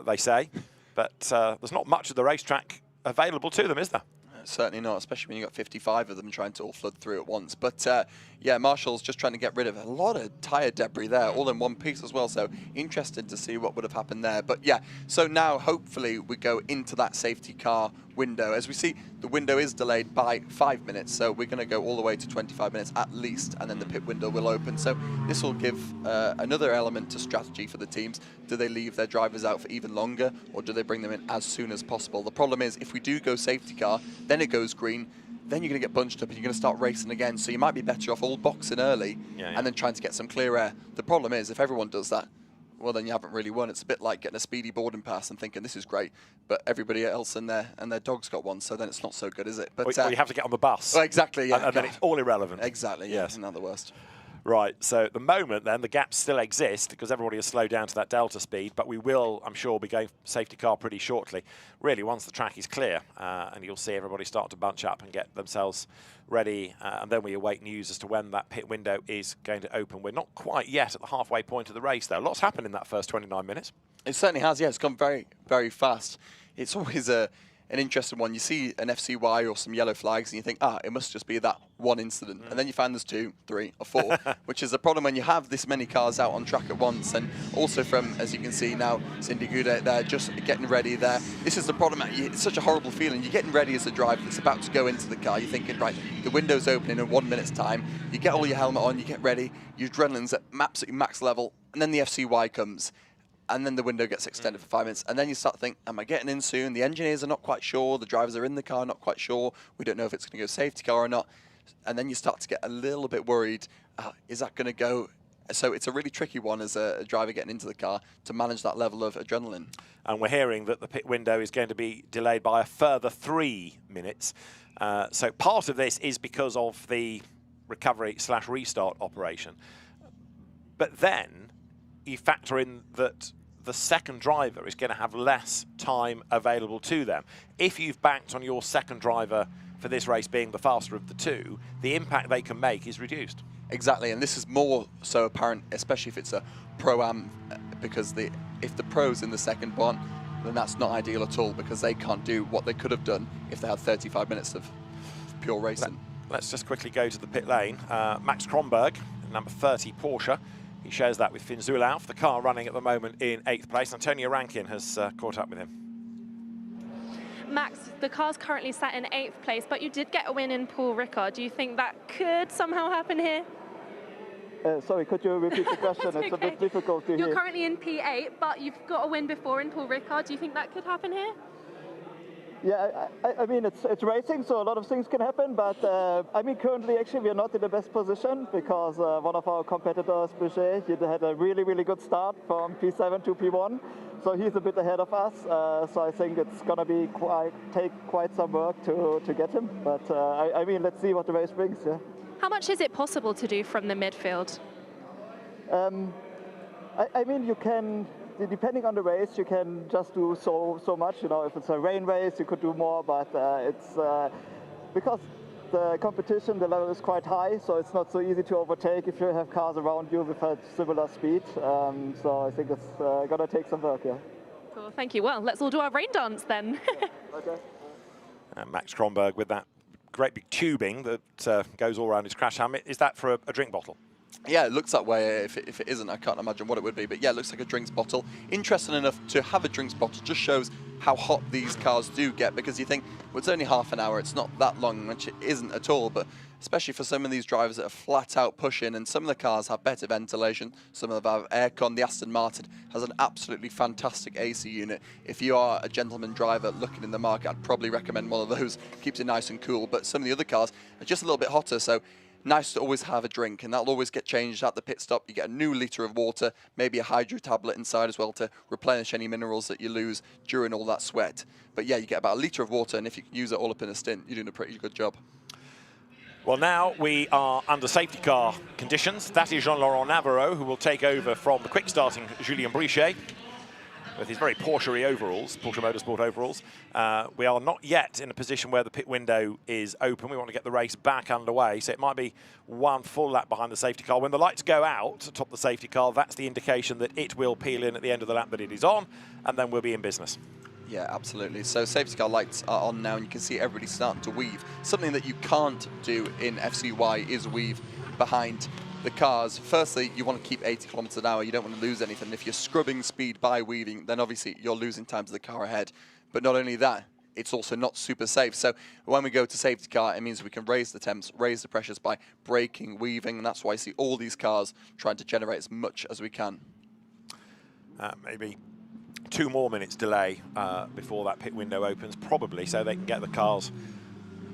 they say. But there's not much of the racetrack available to them, is there? Certainly not, especially when you've got 55 of them trying to all flood through at once. But yeah, Marshall's just trying to get rid of a lot of tyre debris there, all in one piece as well. So interested to see what would have happened there. But yeah, so now hopefully we go into that safety car window. As we see, the window is delayed by 5 minutes. So we're going to go all the way to 25 minutes at least, and then the pit window will open. So this will give another element to strategy for the teams. Do they leave their drivers out for even longer, or do they bring them in as soon as possible? The problem is, if we do go safety car, then it goes green, then you're going to get bunched up and you're going to start racing again. So you might be better off all boxing early and then trying to get some clear air. The problem is, if everyone does that, well, then you haven't really won. It's a bit like getting a speedy boarding pass and thinking this is great, but everybody else and their dog's got one, so then it's not so good, is it? But or you have to get on the bus. Well, exactly, yeah. And then it's all irrelevant. Exactly, yes. Isn't that the worst? Right, so at the moment then, the gaps still exist because everybody has slowed down to that Delta speed, but we will, I'm sure, be going safety car pretty shortly. Really, once the track is clear, and you'll see everybody start to bunch up and get themselves ready, and then we await news as to when that pit window is going to open. We're not quite yet at the halfway point of the race, though. Lots happened in that first 29 minutes. It certainly has, yeah. It's gone very, very fast. It's always an interesting one. You see an FCY or some yellow flags and you think, it must just be that one incident. And then you find there's 2, 3 or 4, which is a problem when you have this many cars out on track at once. And also from, as you can see now, Cindy Goudet there just getting ready there. This is the problem. It's such a horrible feeling. You're getting ready as a driver that's about to go into the car. You're thinking, right, the window's opening in 1 minute's time. You get all your helmet on, you get ready, your adrenaline's at absolutely max level. and then the FCY comes, and then the window gets extended for 5 minutes, and then you start to think, am I getting in soon? The engineers are not quite sure, the drivers are in the car not quite sure, we don't know if it's going to go safety car or not, and then you start to get a little bit worried, is that going to go? So it's a really tricky one as a driver getting into the car to manage that level of adrenaline. And we're hearing that the pit window is going to be delayed by a further 3 minutes. So part of this is because of the recovery/restart operation. But then you factor in that the second driver is going to have less time available to them. If you've banked on your second driver for this race being the faster of the two, the impact they can make is reduced. Exactly, and this is more so apparent, especially if it's a Pro-Am, because if the pro's in the second one, then that's not ideal at all, because they can't do what they could have done if they had 35 minutes of pure racing. Let's just quickly go to the pit lane. Max Kronberg, number 30 Porsche. He shares that with Finn Zulauf, the car running at the moment in 8th place. Antonio Rankin has caught up with him. Max, the car's currently sat in 8th place, but you did get a win in Paul Ricard. Do you think that could somehow happen here? Sorry, could you repeat the question? It's a bit difficult to hear. You're currently in P8, but you've got a win before in Paul Ricard. Do you think that could happen here? Yeah, I mean, it's racing, so a lot of things can happen, but I mean, currently, actually, we are not in the best position because one of our competitors, Boucher, he had a really, really good start from P7 to P1, so he's a bit ahead of us, so I think it's going to take quite some work to get him, but I mean, let's see what the race brings, yeah. How much is it possible to do from the midfield? I mean, you can, depending on the race, you can just do so much. You know, if it's a rain race, you could do more, but it's because the competition, the level is quite high, so it's not so easy to overtake if you have cars around you with a similar speed. So I think it's going to take some work, yeah. Cool, thank you. Well, let's all do our rain dance then. Okay. Max Kronberg with that great big tubing that goes all around his crash helmet. Is that for a drink bottle? Yeah, it looks that way. If it isn't, I can't imagine what it would be. But yeah, it looks like a drinks bottle. Interesting enough to have a drinks bottle just shows how hot these cars do get, because you think, well, it's only half an hour, it's not that long, which it isn't at all. But especially for some of these drivers that are flat out pushing, and some of the cars have better ventilation, some of them have aircon. The Aston Martin has an absolutely fantastic AC unit. If you are a gentleman driver looking in the market, I'd probably recommend one of those. Keeps it nice and cool. But some of the other cars are just a little bit hotter, so nice to always have a drink, and that'll always get changed at the pit stop. You get a new litre of water, maybe a hydro tablet inside as well to replenish any minerals that you lose during all that sweat. But yeah, you get about a litre of water, and if you can use it all up in a stint, you're doing a pretty good job. Well, now we are under safety car conditions. That is Jean-Laurent Navarro, who will take over from the quick-starting Julien Brichet with his very Porsche overalls, Porsche Motorsport overalls. We are not yet in a position where the pit window is open. We want to get the race back underway, so it might be one full lap behind the safety car. When the lights go out atop the safety car, that's the indication that it will peel in at the end of the lap that it is on, and then we'll be in business. Yeah, absolutely. So safety car lights are on now, and you can see everybody starting to weave. Something that you can't do in FCY is weave behind the cars. Firstly, you want to keep 80 kilometers an hour. You don't want to lose anything. If you're scrubbing speed by weaving, then obviously you're losing time to the car ahead. But not only that, it's also not super safe. So when we go to safety car, it means we can raise the temps, raise the pressures by braking, weaving, and that's why I see all these cars trying to generate as much as we can. Maybe 2 more minutes delay before that pit window opens, probably, so they can get the cars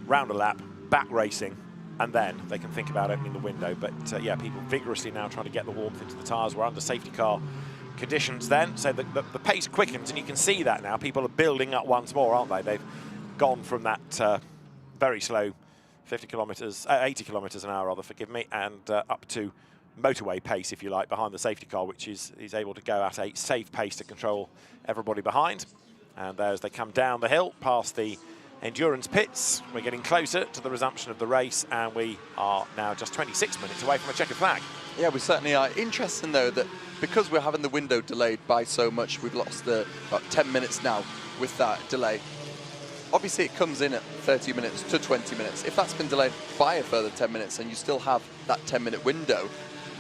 round a lap, back racing, and then they can think about opening the window. But yeah, people vigorously now trying to get the warmth into the tyres. We're under safety car conditions then, so the pace quickens, and you can see that now. People are building up once more, aren't they? They've gone from that very slow 80 kilometres an hour, rather, forgive me, and up to motorway pace, if you like, behind the safety car, which is able to go at a safe pace to control everybody behind. And as they come down the hill past the endurance pits, we're getting closer to the resumption of the race, and we are now just 26 minutes away from a checkered flag. Yeah, we certainly are. Interesting, though, that because we're having the window delayed by so much, we've lost about 10 minutes now with that delay. Obviously, it comes in at 30 minutes to 20 minutes. If that's been delayed by a further 10 minutes and you still have that 10-minute window,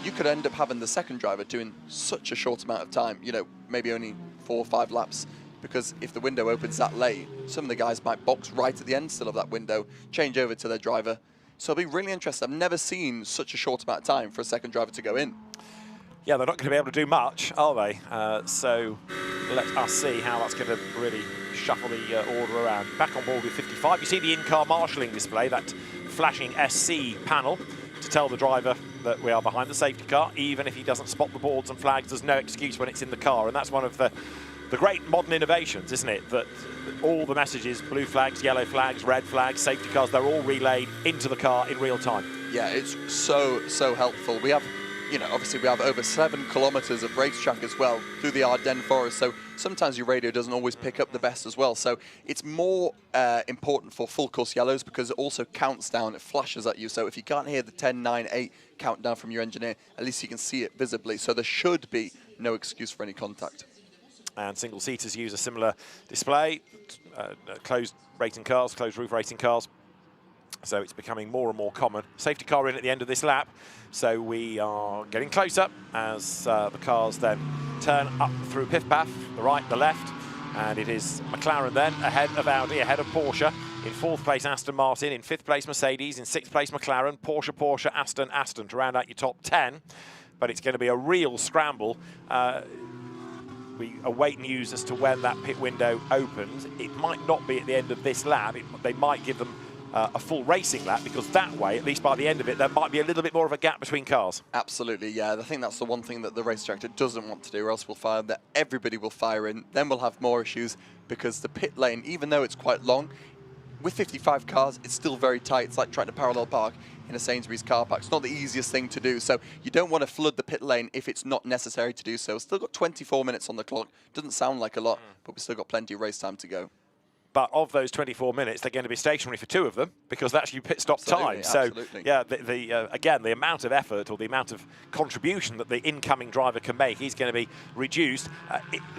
you could end up having the second driver doing such a short amount of time, you know, maybe only 4 or 5 laps. Because if the window opens that late, some of the guys might box right at the end still of that window, change over to their driver. So it'll be really interesting. I've never seen such a short amount of time for a second driver to go in. Yeah, they're not going to be able to do much, are they? So let us see how that's going to really shuffle the order around. Back on board with 55. You see the in-car marshalling display, that flashing SC panel to tell the driver that we are behind the safety car. Even if he doesn't spot the boards and flags, there's no excuse when it's in the car. And that's one of the great modern innovations, isn't it? That all the messages, blue flags, yellow flags, red flags, safety cars, they're all relayed into the car in real time. Yeah, it's so helpful. We have, you know, obviously we have over 7 kilometers of racetrack as well through the Ardennes forest, so sometimes your radio doesn't always pick up the best as well. So it's more important for full course yellows because it also counts down, it flashes at you. So if you can't hear the 10, 9, 8 countdown from your engineer, at least you can see it visibly. So there should be no excuse for any contact. And single seaters use a similar display, closed racing cars, closed roof racing cars. So it's becoming more and more common. Safety car in at the end of this lap. So we are getting closer as the cars then turn up through Pif-Paf, the right, the left. And it is McLaren then ahead of Audi, ahead of Porsche. In 4th place, Aston Martin. In 5th place, Mercedes. In 6th place, McLaren. Porsche, Aston to round out your top 10. But it's going to be a real scramble. We await news as to when that pit window opens. It might not be at the end of this lap. They might give them a full racing lap, because that way, at least by the end of it, there might be a little bit more of a gap between cars. Absolutely, yeah. I think that's the one thing that the race director doesn't want to do, or else we'll find that everybody will fire in. Then we'll have more issues, because the pit lane, even though it's quite long, with 55 cars, it's still very tight. It's like trying to parallel park in a Sainsbury's car park. It's not the easiest thing to do, so you don't want to flood the pit lane if it's not necessary to do so. Still got 24 minutes on the clock. Doesn't sound like a lot, but we've still got plenty of race time to go. But of those 24 minutes, they're going to be stationary for 2 of them, because that's your pit stop time. Absolutely. So, yeah, again, the amount of effort or the amount of contribution that the incoming driver can make is going to be reduced.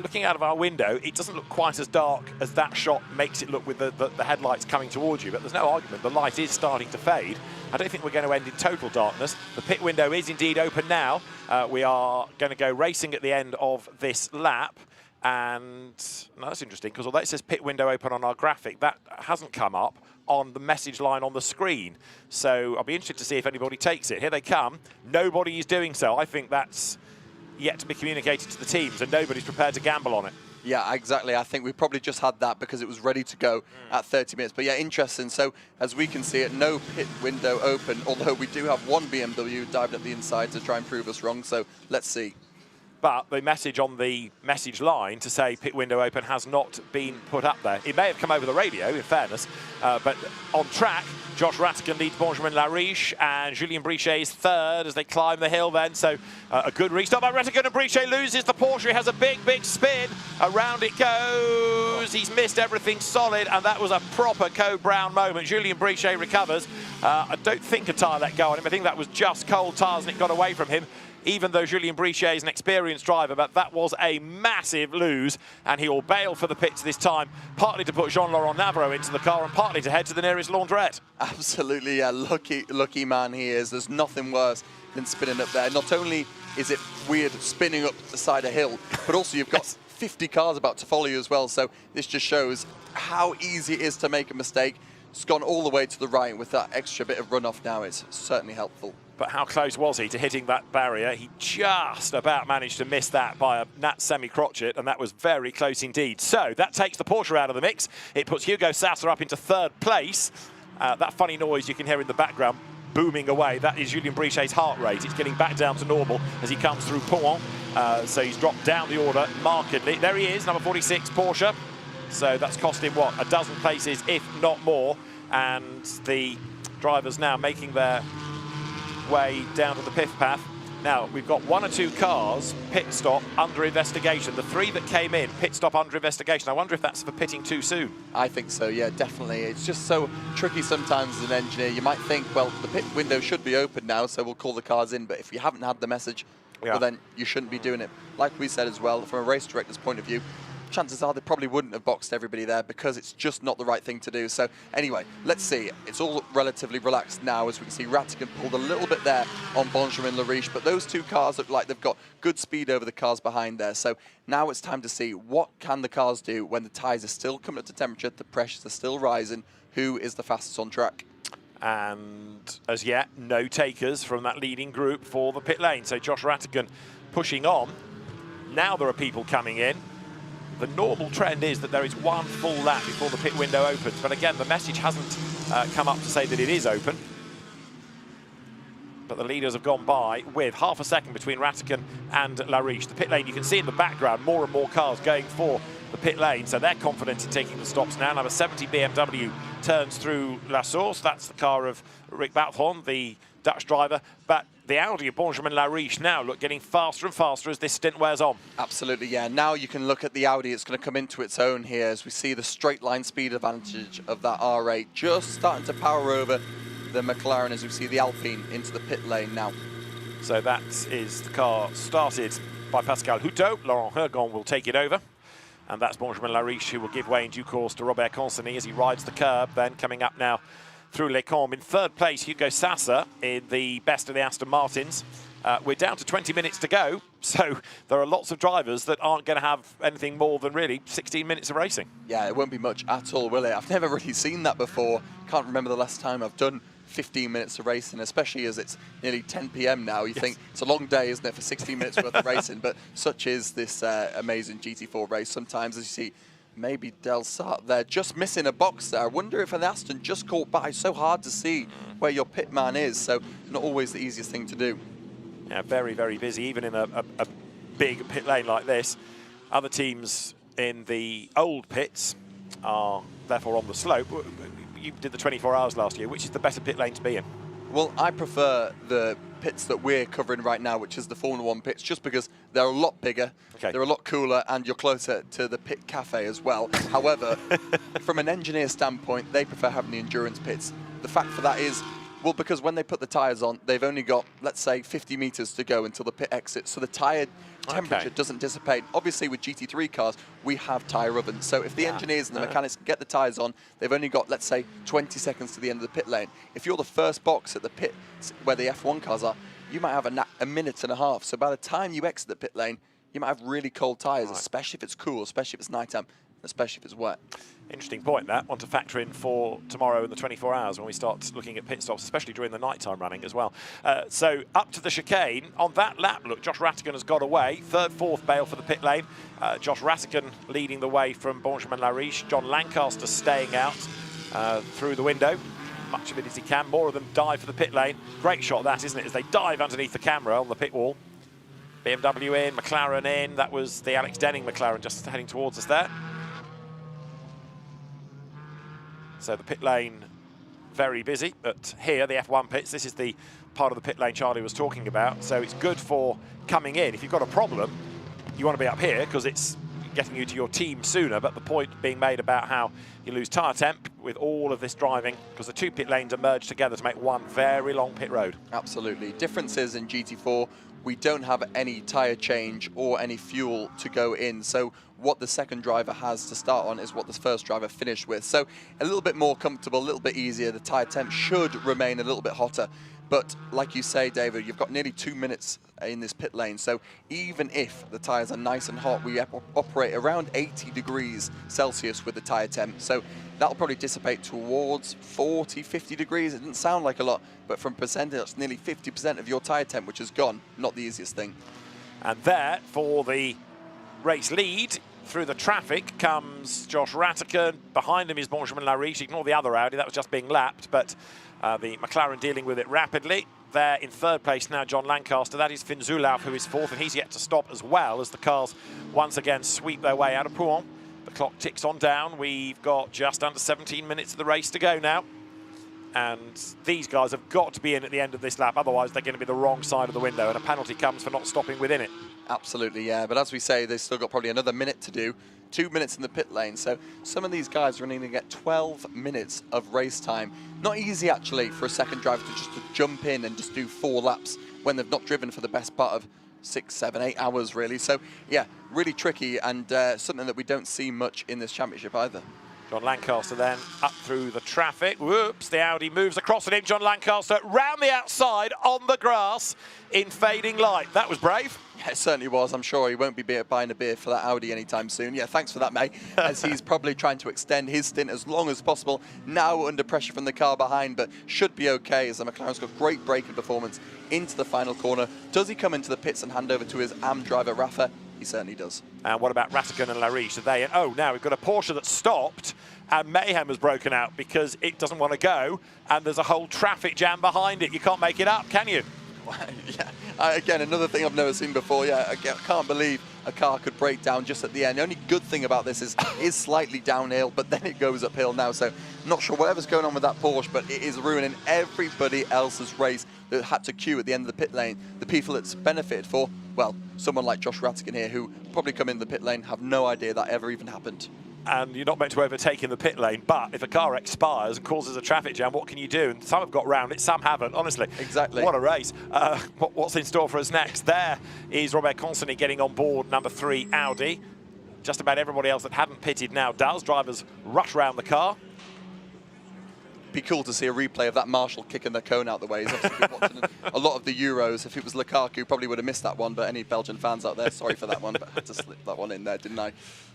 Looking out of our window, it doesn't look quite as dark as that shot makes it look with the headlights coming towards you, but there's no argument. The light is starting to fade. I don't think we're going to end in total darkness. The pit window is indeed open now. We are going to go racing at the end of this lap. And no, that's interesting, because although it says pit window open on our graphic, that hasn't come up on the message line on the screen. So I'll be interested to see if anybody takes it. Here they come. Nobody is doing so. I think that's yet to be communicated to the teams, and nobody's prepared to gamble on it. Yeah, exactly. I think we probably just had that because it was ready to go at 30 minutes. But yeah, interesting. So as we can see it, no pit window open, although we do have one BMW diving up the inside to try and prove us wrong. So let's see. But the message on the message line to say pit window open has not been put up there. It may have come over the radio, in fairness, but on track, Josh Rattigan leads Benjamin Lariche, and Julien Brichet is 3rd as they climb the hill then. So a good restart by Rattigan, and Brichet loses the Porsche. He has a big spin. Around it goes. He's missed everything solid, and that was a proper Code Brown moment. Julien Brichet recovers. I don't think a tyre let go on him. I think that was just cold tyres, and it got away from him, even though Julien Brichet is an experienced driver. But that was a massive lose, and he will bail for the pits this time, partly to put Jean-Laurent Navarro into the car and partly to head to the nearest laundrette. Absolutely, yeah, lucky man he is. There's nothing worse than spinning up there. Not only is it weird spinning up the side of a hill, but also you've got 50 cars about to follow you as well, so this just shows how easy it is to make a mistake. It's gone all the way to the right with that extra bit of runoff now. It's certainly helpful. But how close was he to hitting that barrier? He just about managed to miss that by a Nat semi-crotchet, and that was very close indeed. So that takes the Porsche out of the mix. It puts Hugo Sasser up into 3rd place. That funny noise you can hear in the background booming away, that is Julien Brichet's heart rate. It's getting back down to normal as he comes through Pouhon. So he's dropped down the order markedly. There he is, number 46, Porsche. So that's cost him, what, a dozen places, if not more. And the drivers now making their way down to the Pif-Paf. Now, we've got 1 or 2 cars pit stop under investigation. The 3 that came in, pit stop under investigation. I wonder if that's for pitting too soon. I think so, yeah, definitely. It's just so tricky sometimes as an engineer. You might think, well, the pit window should be open now, so we'll call the cars in. But if you haven't had the message, well, then you shouldn't be doing it. Like we said as well, from a race director's point of view, chances are they probably wouldn't have boxed everybody there because it's just not the right thing to do. So anyway, let's see. It's all relatively relaxed now, as we can see Rattigan pulled a little bit there on Benjamin Lariche, but those 2 cars look like they've got good speed over the cars behind there. So now it's time to see what can the cars do when the tyres are still coming up to temperature, the pressures are still rising, who is the fastest on track. And as yet, no takers from that leading group for the pit lane. So Josh Rattigan pushing on. Now there are people coming in. The normal trend is that there is one full lap before the pit window opens. But again, the message hasn't come up to say that it is open. But the leaders have gone by with half a second between Rattigan and Lariche. The pit lane, you can see in the background, more and more cars going for the pit lane, so they're confident in taking the stops now. Number 70 BMW turns through La Source. That's the car of Rick Bouthon, the Dutch driver. But the Audi of Benjamin Lariche now look getting faster and faster as this stint wears on. Absolutely, yeah. Now you can look at the Audi. It's going to come into its own here as we see the straight line speed advantage of that R8 just starting to power over the McLaren as we see the Alpine into the pit lane now. So that is the car started by Pascal Houteau. Laurent Hergon will take it over. And that's Benjamin Lariche who will give way in due course to Robert Consony as he rides the curb. Then coming up now through Les Combes. In third place, Hugo Sassa in the best of the Aston Martins. We're down to 20 minutes to go, so there are lots of drivers that aren't going to have anything more than really 16 minutes of racing. Yeah, it won't be much at all, will it? I've never really seen that before. Can't remember the last time I've done 15 minutes of racing, especially as it's nearly 10 p.m. now. You think it's a long day, isn't it, for 16 minutes worth of racing? But such is this amazing GT4 race. Sometimes, as you see, maybe Del Sart there just missing a box there. I wonder if an Aston just caught by. So hard to see where your pit man is, so not always the easiest thing to do. Yeah, very, very busy, even in a big pit lane like this. Other teams in the old pits are therefore on the slope. You did the 24 hours last year. Which is the better pit lane to be in? Well, I prefer the pits that we're covering right now, which is the Formula 1 pits, just because they're a lot bigger, they're a lot cooler, and you're closer to the pit cafe as well. However, from an engineer standpoint, they prefer having the endurance pits. The fact for that is, well, because when they put the tyres on, they've only got, let's say, 50 metres to go until the pit exit, so the tyre temperature doesn't dissipate. Obviously, with GT3 cars, we have tyre ovens, so if the engineers and the mechanics get the tyres on, they've only got, let's say, 20 seconds to the end of the pit lane. If you're the first box at the pit where the F1 cars are, you might have a minute and a half, so by the time you exit the pit lane, you might have really cold tyres, especially if it's cool, especially if it's nighttime, especially if it's wet. Interesting point, that. One to factor in for tomorrow in the 24 hours when we start looking at pit stops, especially during the nighttime running as well. So up to the chicane. On that lap, look, Josh Rattigan has got away. Third, fourth bail for the pit lane. Josh Rattigan leading the way from Benjamin Lariche. John Lancaster staying out through the window. Much of it as he can. More of them dive for the pit lane. Great shot that, isn't it, as they dive underneath the camera on the pit wall. BMW in, McLaren in. That was the Alex Denning McLaren just heading towards us there. So the pit lane very busy, but here the F1 pits, this is the part of the pit lane Charlie was talking about. So it's good for coming in. If you've got a problem, you want to be up here because it's getting you to your team sooner. But the point being made about how you lose tyre temp with all of this driving because the two pit lanes are merged together to make one very long pit road. Absolutely. Differences in GT4. We don't have any tyre change or any fuel to go in. So what the second driver has to start on is what the first driver finished with. So a little bit more comfortable, a little bit easier. The tyre temp should remain a little bit hotter. But like you say, David, you've got nearly 2 minutes in this pit lane. So even if the tyres are nice and hot, we operate around 80 degrees Celsius with the tyre temp. So that'll probably dissipate towards 40, 50 degrees. It doesn't sound like a lot, but from percentage, that's nearly 50% of your tyre temp, which is gone. Not the easiest thing. And there, for the race lead, through the traffic comes Josh Rattigan. Behind him is Benjamin Lariche. Ignore the other Audi, that was just being lapped, but the McLaren dealing with it rapidly. There in third place now, John Lancaster. That is Finn Zulauf, who is fourth, and he's yet to stop as well as the cars once again sweep their way out of Pouhon. The clock ticks on down. We've got just under 17 minutes of the race to go now. And these guys have got to be in at the end of this lap, otherwise they're going to be the wrong side of the window, and a penalty comes for not stopping within it. Absolutely, yeah. But as we say, they've still got probably another minute to do. 2 minutes in the pit lane. So some of these guys are only going to get 12 minutes of race time. Not easy, actually, for a second driver to jump in and just do 4 laps when they've not driven for the best part of 6, 7, 8 hours, really. So, yeah, really tricky and something that we don't see much in this championship either. John Lancaster then up through the traffic. Whoops, the Audi moves across and in. John Lancaster round the outside on the grass in fading light. That was brave. Yeah, it certainly was. I'm sure he won't be buying a beer for that Audi anytime soon. Yeah, thanks for that, mate. As he's probably trying to extend his stint as long as possible. Now under pressure from the car behind, but should be okay as the McLaren's got great braking performance into the final corner. Does he come into the pits and hand over to his AM driver, RAFA? He certainly does. And what about Rattigan and Lariche? Oh, now we've got a Porsche that stopped and mayhem has broken out because it doesn't want to go and there's a whole traffic jam behind it. You can't make it up, can you? Yeah, again, another thing I've never seen before. Yeah, I can't believe a car could break down just at the end. The only good thing about this is it is slightly downhill, but then it goes uphill now. So I'm not sure whatever's going on with that Porsche, but it is ruining everybody else's race that had to queue at the end of the pit lane. The people it's benefited for, well, someone like Josh Rattigan here, who probably come in the pit lane, have no idea that ever even happened. And you're not meant to overtake in the pit lane, but if a car expires and causes a traffic jam, what can you do? And some have got round it, some haven't, honestly. Exactly. What a race. What's in store for us next? There is Robert Consigny getting on board number 3 Audi. Just about everybody else that hadn't pitted now does. Drivers rush round the car. Be cool to see a replay of that Marshall kicking the cone out the way. He's obviously been watching a lot of the Euros. If it was Lukaku, probably would have missed that one, but any Belgian fans out there, sorry for that one, but I had to slip that one in there, didn't I?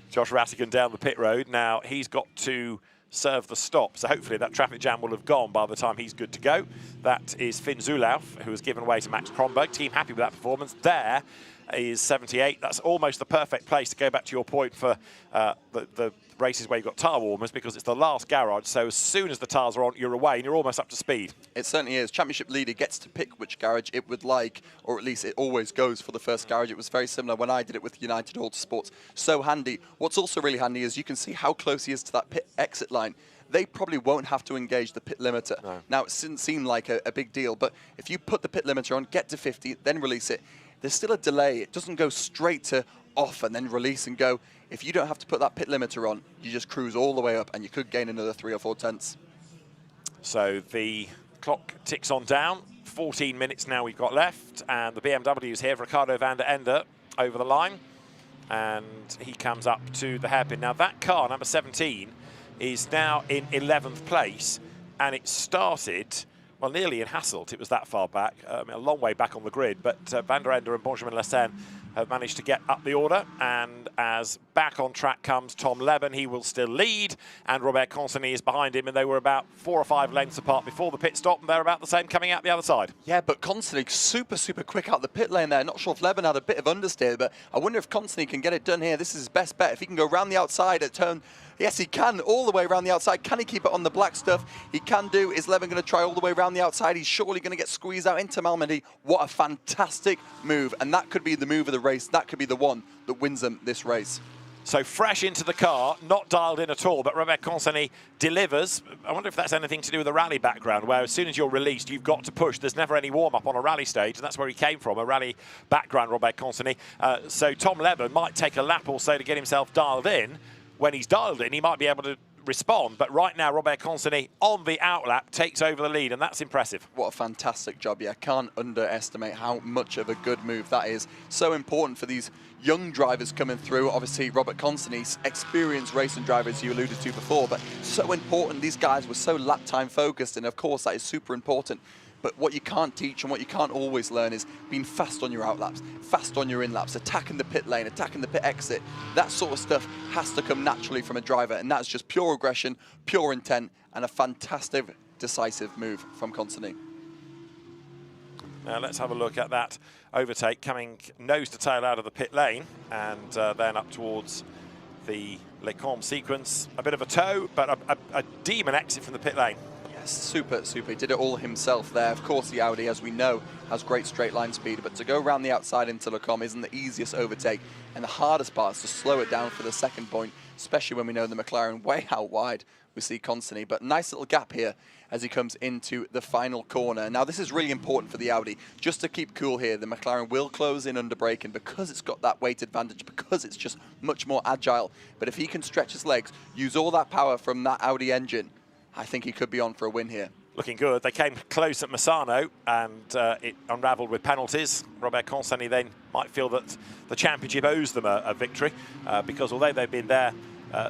Josh Rattigan down the pit road. Now he's got to serve the stop, so hopefully that traffic jam will have gone by the time he's good to go. That is Finn Zulauf, who was given way to Max Kronberg. Team happy with that performance. There is 78. That's almost the perfect place to go back to your point for the races where you've got tyre warmers, because it's the last garage, so as soon as the tyres are on, you're away and you're almost up to speed. It certainly is. Championship leader gets to pick which garage it would like, or at least it always goes for the first garage. It was very similar when I did it with United Autosports. So handy. What's also really handy is you can see how close he is to that pit exit line. They probably won't have to engage the pit limiter. No. Now, it didn't seem like a big deal, but if you put the pit limiter on, get to 50, then release it, there's still a delay. It doesn't go straight to off and then release and go. If you don't have to put that pit limiter on, you just cruise all the way up and you could gain another 3 or 4 tenths. So the clock ticks on down. 14 minutes now we've got left, and the BMW's here. Ricardo van der Ende over the line, and he comes up to the hairpin. Now that car, number 17, is now in 11th place, and it started, well, nearly in Hasselt. It was that far back, a long way back on the grid, but van der Ende and Benjamin Lassen have managed to get up the order, and as back on track comes Tom Leben, he will still lead, and Robert Consigny is behind him, and they were about 4 or 5 lengths apart before the pit stop, and they're about the same coming out the other side. Yeah, but Consigny super quick out the pit lane there. Not sure if Leben had a bit of understeer, but I wonder if Consigny can get it done here. This is his best bet. If he can go around the outside at turn, yes, he can, all the way around the outside. Can he keep it on the black stuff? He can do. Is Leben going to try all the way around the outside? He's surely going to get squeezed out into Malmedy. What a fantastic move, and that could be the move of the race. That could be the one that wins them this race. So fresh into the car, not dialed in at all, but Robert Consigny delivers. I wonder if that's anything to do with the rally background, where as soon as you're released, you've got to push. There's never any warm-up on a rally stage, and that's where he came from, a rally background, Robert Consigny. So Tom Leben might take a lap or so to get himself dialed in. When he's dialed in, he might be able to respond, but right now Robert Consigny on the outlap takes over the lead, and that's impressive. What a fantastic job. Yeah, can't underestimate how much of a good move that is. So important for these young drivers coming through. Obviously Robert Consigny's experienced racing driver, as you alluded to before, but so important. These guys were so lap time focused, and of course that is super important. But what you can't teach and what you can't always learn is being fast on your outlaps, fast on your inlaps, attacking the pit lane, attacking the pit exit. That sort of stuff has to come naturally from a driver, and that's just pure aggression, pure intent, and a fantastic, decisive move from Consigny. Now let's have a look at that overtake coming nose to tail out of the pit lane, and then up towards the Les Combes sequence. A bit of a toe, but a demon exit from the pit lane. Super. He did it all himself there. Of course, the Audi, as we know, has great straight line speed, but to go around the outside into Le Combes isn't the easiest overtake, and the hardest part is to slow it down for the second point, especially when we know the McLaren way out wide. We see Consigny, but nice little gap here as he comes into the final corner. Now, this is really important for the Audi. Just to keep cool here, the McLaren will close in under braking because it's got that weight advantage, because it's just much more agile. But if he can stretch his legs, use all that power from that Audi engine, I think he could be on for a win here. Looking good. They came close at Misano, and it unravelled with penalties. Robert Consigny then might feel that the championship owes them a victory, because although they've been there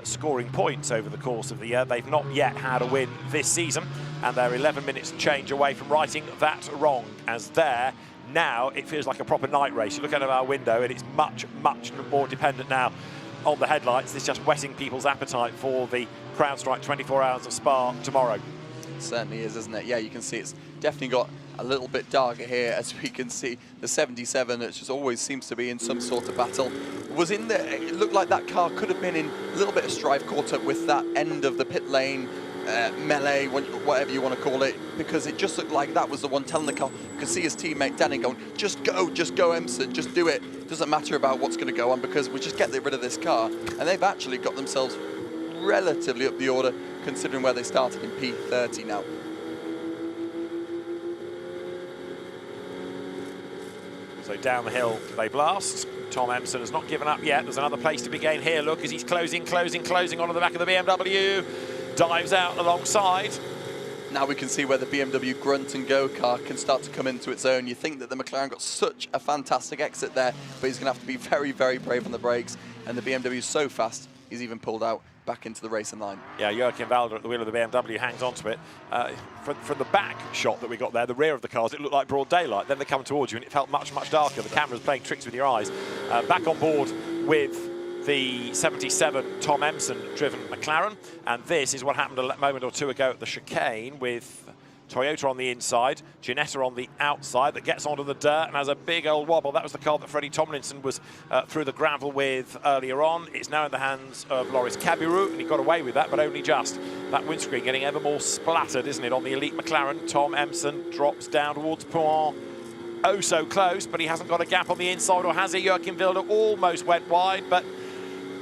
scoring points over the course of the year. They've not yet had a win this season, and they're 11 minutes and change away from righting that wrong, as there now it feels like a proper night race. You look out of our window and it's much, much more dependent now on the headlights. It's just whetting people's appetite for the CrowdStrike 24 Hours of Spa tomorrow. It certainly is, isn't it? Yeah, you can see it's definitely got a little bit darker here, as we can see the 77, it just always seems to be in some sort of battle. Was in there, it looked like that car could have been in a little bit of strife, caught up with that end of the pit lane melee, whatever you want to call it, because it just looked like that was the one telling the car. You could see his teammate Danny going, just go Emerson, just do it. Doesn't matter about what's going to go on, because we just get rid of this car. And they've actually got themselves relatively up the order, considering where they started in P30 now. So down the hill they blast. Tom Emerson has not given up yet. There's another place to be gained here. Look, as he's closing onto the back of the BMW. Dives out alongside. Now we can see where the BMW grunt and go car can start to come into its own. You think that the McLaren got such a fantastic exit there, but he's going to have to be very, very brave on the brakes. And the BMW is so fast, he's even pulled out back into the racing line. Yeah, Joachim Walder at the wheel of the BMW hangs on to it. From the back shot that we got there, the rear of the cars, it looked like broad daylight. Then they come towards you and it felt much, much darker. The camera's playing tricks with your eyes. Back on board with the 77 Tom Emerson driven McLaren, and this is what happened a moment or two ago at the chicane with Toyota on the inside, Ginetta on the outside, that gets onto the dirt and has a big old wobble. That was the car that Freddie Tomlinson was through the gravel with earlier on. It's now in the hands of Loris Cabiru, and he got away with that, but only just. That windscreen getting ever more splattered, isn't it, on the Elite McLaren. Tom Emerson drops down towards Pouin. Oh, so close, but he hasn't got a gap on the inside, or has he? Joachim Walder almost went wide, but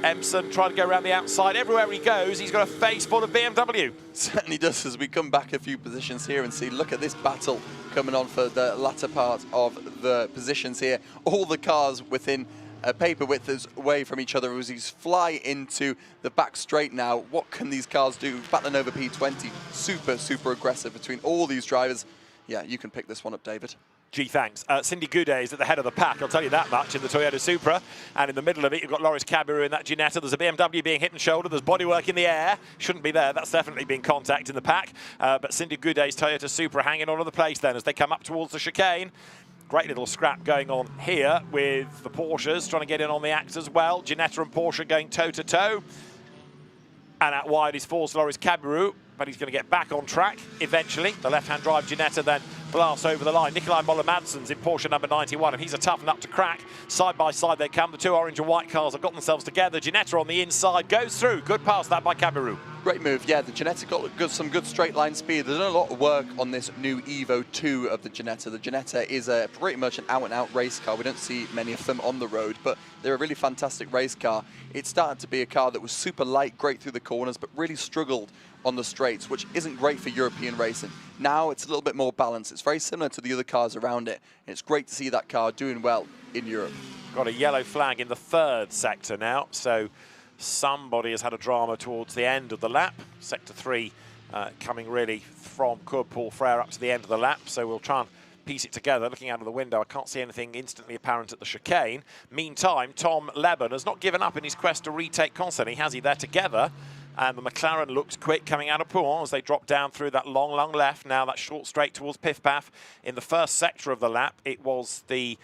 Emerson trying to go around the outside. Everywhere he goes, he's got a face full of BMW. Certainly does, as we come back a few positions here and see, look at this battle coming on for the latter part of the positions here. All the cars within a paper width away from each other as these fly into the back straight now. What can these cars do? Battling over P20, super, super aggressive between all these drivers. Yeah, you can pick this one up, David. Gee, thanks. Cindy Goudet is at the head of the pack, I'll tell you that much, in the Toyota Supra. And in the middle of it, you've got Loris Cabiru in that Ginetta. There's a BMW being hit and shoulder. There's bodywork in the air. Shouldn't be there. That's definitely been contact in the pack. But Cindy Goudet's Toyota Supra hanging on to the place then as they come up towards the chicane. Great little scrap going on here with the Porsches trying to get in on the act as well. Ginetta and Porsche going toe-to-toe. And out wide is forced Loris Cabiru, but he's going to get back on track eventually. The left-hand drive Ginetta then blasts over the line. Nikolai Moller-Madsen's in Porsche number 91, and he's a tough nut to crack. Side by side they come. The two orange and white cars have got themselves together. Ginetta on the inside goes through. Good pass that by Cabiru. Great move. Yeah, the Ginetta got some good straight line speed. There's done a lot of work on this new Evo 2 of the Ginetta. The Ginetta is pretty much an out-and-out race car. We don't see many of them on the road, but they're a really fantastic race car. It started to be a car that was super light, great through the corners, but really struggled on the straights, which isn't great for European racing. Now it's a little bit more balanced. It's very similar to the other cars around it, and it's great to see that car doing well in Europe. Got a yellow flag in the third sector now, so somebody has had a drama towards the end of the lap. Sector 3 coming really from Paul Frere up to the end of the lap, so we'll try and piece it together. Looking out of the window, I can't see anything instantly apparent at the chicane. Meantime, Tom Leben has not given up in his quest to retake Constantly, has he? They're together. And the McLaren looks quick coming out of Pouin as they drop down through that long, long left. Now that short straight towards Piff Paff. In the first sector of the lap, it was the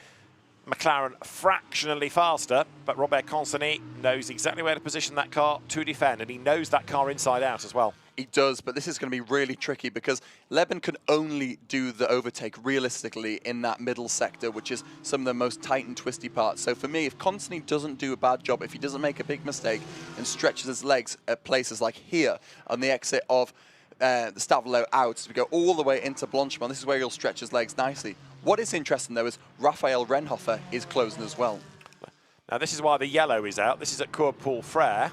McLaren fractionally faster, but Robert Constantly knows exactly where to position that car to defend, and he knows that car inside out as well. He does, but this is going to be really tricky because Leben can only do the overtake realistically in that middle sector, which is some of the most tight and twisty parts. So for me, if Constantly doesn't do a bad job, if he doesn't make a big mistake and stretches his legs at places like here on the exit of the Stavelot out, as we go all the way into Blanchimont, this is where he'll stretch his legs nicely. What is interesting, though, is Raphael Renhofer is closing as well. Now, this is why the yellow is out. This is at Paul Frere.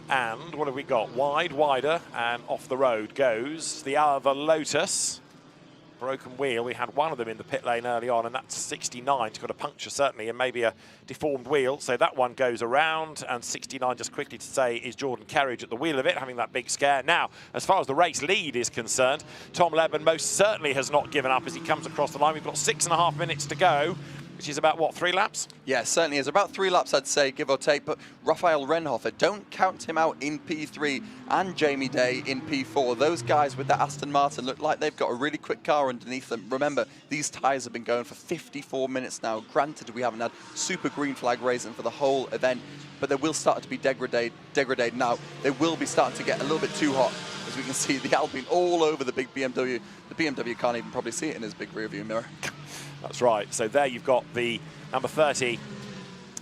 And what have we got? Wide, wider, and off the road goes the other Lotus. Broken wheel. We had one of them in the pit lane early on, and that's 69. It's got a puncture, certainly, and maybe a deformed wheel. So that one goes around, and 69, just quickly to say, is Jordan Kerridge at the wheel of it, having that big scare. Now, as far as the race lead is concerned, Tom Leben most certainly has not given up as he comes across the line. We've got 6.5 minutes to go. which is about, what, 3 laps? Yeah, certainly is. About 3 laps, I'd say, give or take. But Raphael Renhofer, don't count him out in P3, and Jamie Day in P4. Those guys with that Aston Martin look like they've got a really quick car underneath them. Remember, these tyres have been going for 54 minutes now. Granted, we haven't had super green flag racing for the whole event, but they will start to be degraded now. They will be starting to get a little bit too hot, as we can see the Alpine all over the big BMW. The BMW can't even probably see it in his big rear view mirror. That's right. So there you've got the number 30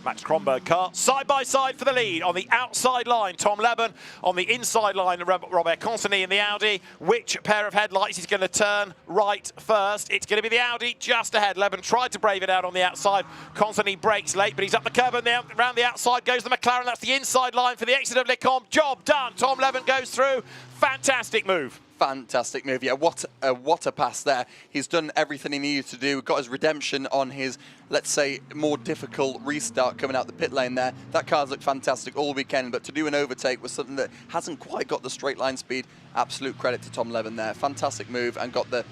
Max Kronberg car side by side for the lead. On the outside line, Tom Leben. On the inside line, Robert Consonny in the Audi. Which pair of headlights is going to turn right first? It's going to be the Audi just ahead. Leben tried to brave it out on the outside. Consonny brakes late, but he's up the curb, and around the outside goes the McLaren. That's the inside line for the exit of Lecombe. Job done. Tom Leben goes through. Fantastic move. Fantastic move. Yeah, what a pass there. He's done everything he needed to do. Got his redemption on his, let's say, more difficult restart coming out the pit lane there. That car's looked fantastic all weekend, but to do an overtake was something that hasn't quite got the straight line speed. Absolute credit to Tom Leben there. Fantastic move, and got the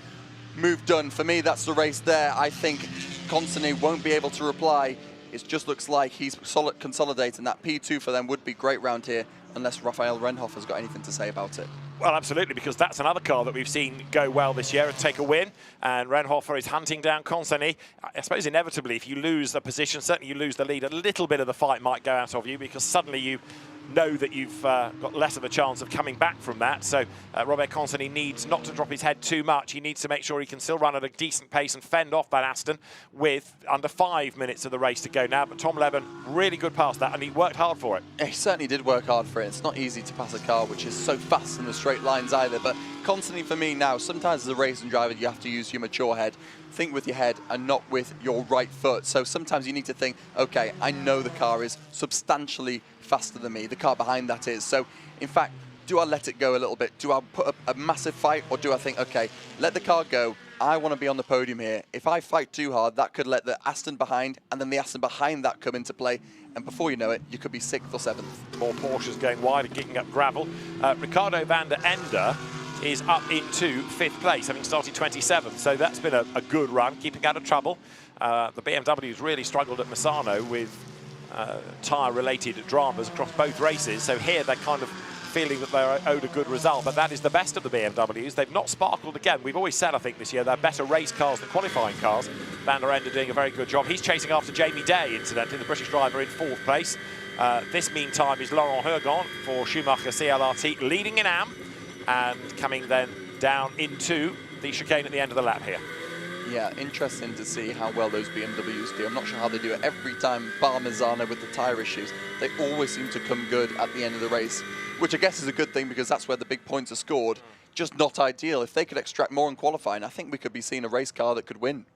move done. For me, that's the race there. I think Consonny won't be able to reply. It just looks like he's consolidating. That P2 for them would be great round here, unless Raphael Renhofer's got anything to say about it. Well, absolutely, because that's another car that we've seen go well this year and take a win. And Renhofer is hunting down Consonny. I suppose inevitably, if you lose the position, certainly you lose the lead, a little bit of the fight might go out of you, because suddenly you know that you've got less of a chance of coming back from that. So Robert Consonny needs not to drop his head too much. He needs to make sure he can still run at a decent pace and fend off that Aston with under 5 minutes of the race to go now. But Tom Leben, really good past that, and he worked hard for it. He certainly did work hard for it. It's not easy to pass a car which is so fast in the straight lines either. But Consonny, for me now, sometimes as a racing driver, you have to use your mature head. Think with your head and not with your right foot. So sometimes you need to think, okay, I know the car is substantially faster than me, the car behind that is. So, in fact, do I let it go a little bit? Do I put up a massive fight, or do I think, okay, let the car go, I want to be on the podium here. If I fight too hard, that could let the Aston behind, and then the Aston behind that come into play, and before you know it, you could be 6th or 7th. More Porsches going wide and kicking up gravel. Ricardo van der Ende is up into 5th place, having started 27th, so that's been a good run, keeping out of trouble. The BMW's really struggled at Misano with tyre-related dramas across both races, so here they're kind of feeling that they're owed a good result, but that is the best of the BMWs. They've not sparkled again. We've always said, I think, this year, they're better race cars than qualifying cars. Van der Ende doing a very good job. He's chasing after Jamie Day, incidentally, the British driver in 4th place. This, meantime, is Laurent Hergon for Schumacher CLRT, leading in AM, and coming then down into the chicane at the end of the lap here. Yeah, interesting to see how well those BMWs do. I'm not sure how they do it every time, bar Misano with the tyre issues. They always seem to come good at the end of the race, which I guess is a good thing because that's where the big points are scored. Just not ideal. If they could extract more in qualifying, I think we could be seeing a race car that could win.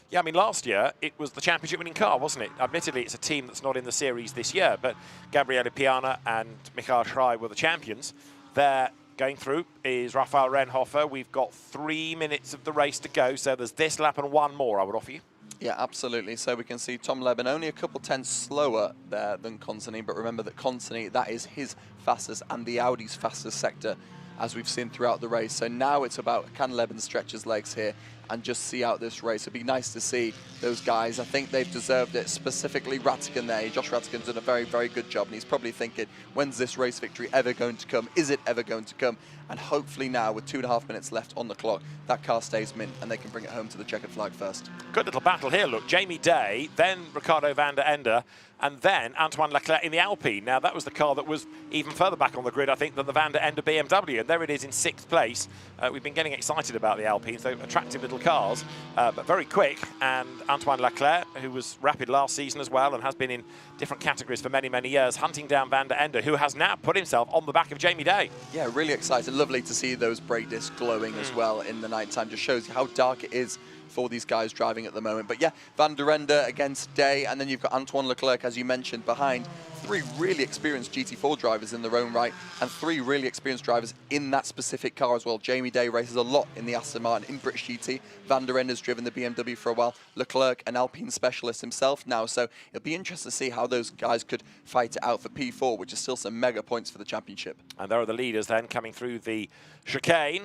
Yeah, I mean, last year, it was the championship-winning car, wasn't it? Admittedly, it's a team that's not in the series this year, but Gabriele Piana and Michael Schrei were the champions. They're going through is Raphael Renhofer. We've got 3 minutes of the race to go, so there's this lap and one more, I would offer you. Yeah, absolutely. So we can see Tom Leben only a couple tenths slower there than Consonny, but remember that Consonny, that is his fastest and the Audi's fastest sector, as we've seen throughout the race. So now it's about, can Leben stretch his legs here and just see out this race? It'd be nice to see those guys. I think they've deserved it, specifically Rattigan there. Josh Rattigan's done a very, very good job, and he's probably thinking, when's this race victory ever going to come? Is it ever going to come? And hopefully now, with 2.5 minutes left on the clock, that car stays mint and they can bring it home to the checkered flag first. Good little battle here, look. Jamie Day, then Ricardo van der Ende, and then Antoine Leclerc in the Alpine. Now, that was the car that was even further back on the grid, I think, than the van der Ende BMW. And there it is in 6th place. We've been getting excited about the Alpines. They're attractive little cars, but very quick. And Antoine Leclerc, who was rapid last season as well and has been in different categories for many, many years, hunting down van der Ende, who has now put himself on the back of Jamie Day. Yeah, really excited. Lovely to see those brake discs glowing as well in the night time. Just shows you how dark it is for these guys driving at the moment. But yeah, Van der Ende against Day, and then you've got Antoine Leclerc, as you mentioned, behind 3 really experienced GT4 drivers in their own right, and 3 really experienced drivers in that specific car as well. Jamie Day races a lot in the Aston Martin in British GT. Van der Ende's driven the BMW for a while. Leclerc, an Alpine specialist himself now, so it'll be interesting to see how those guys could fight it out for P4, which is still some mega points for the championship. And there are the leaders then coming through the chicane.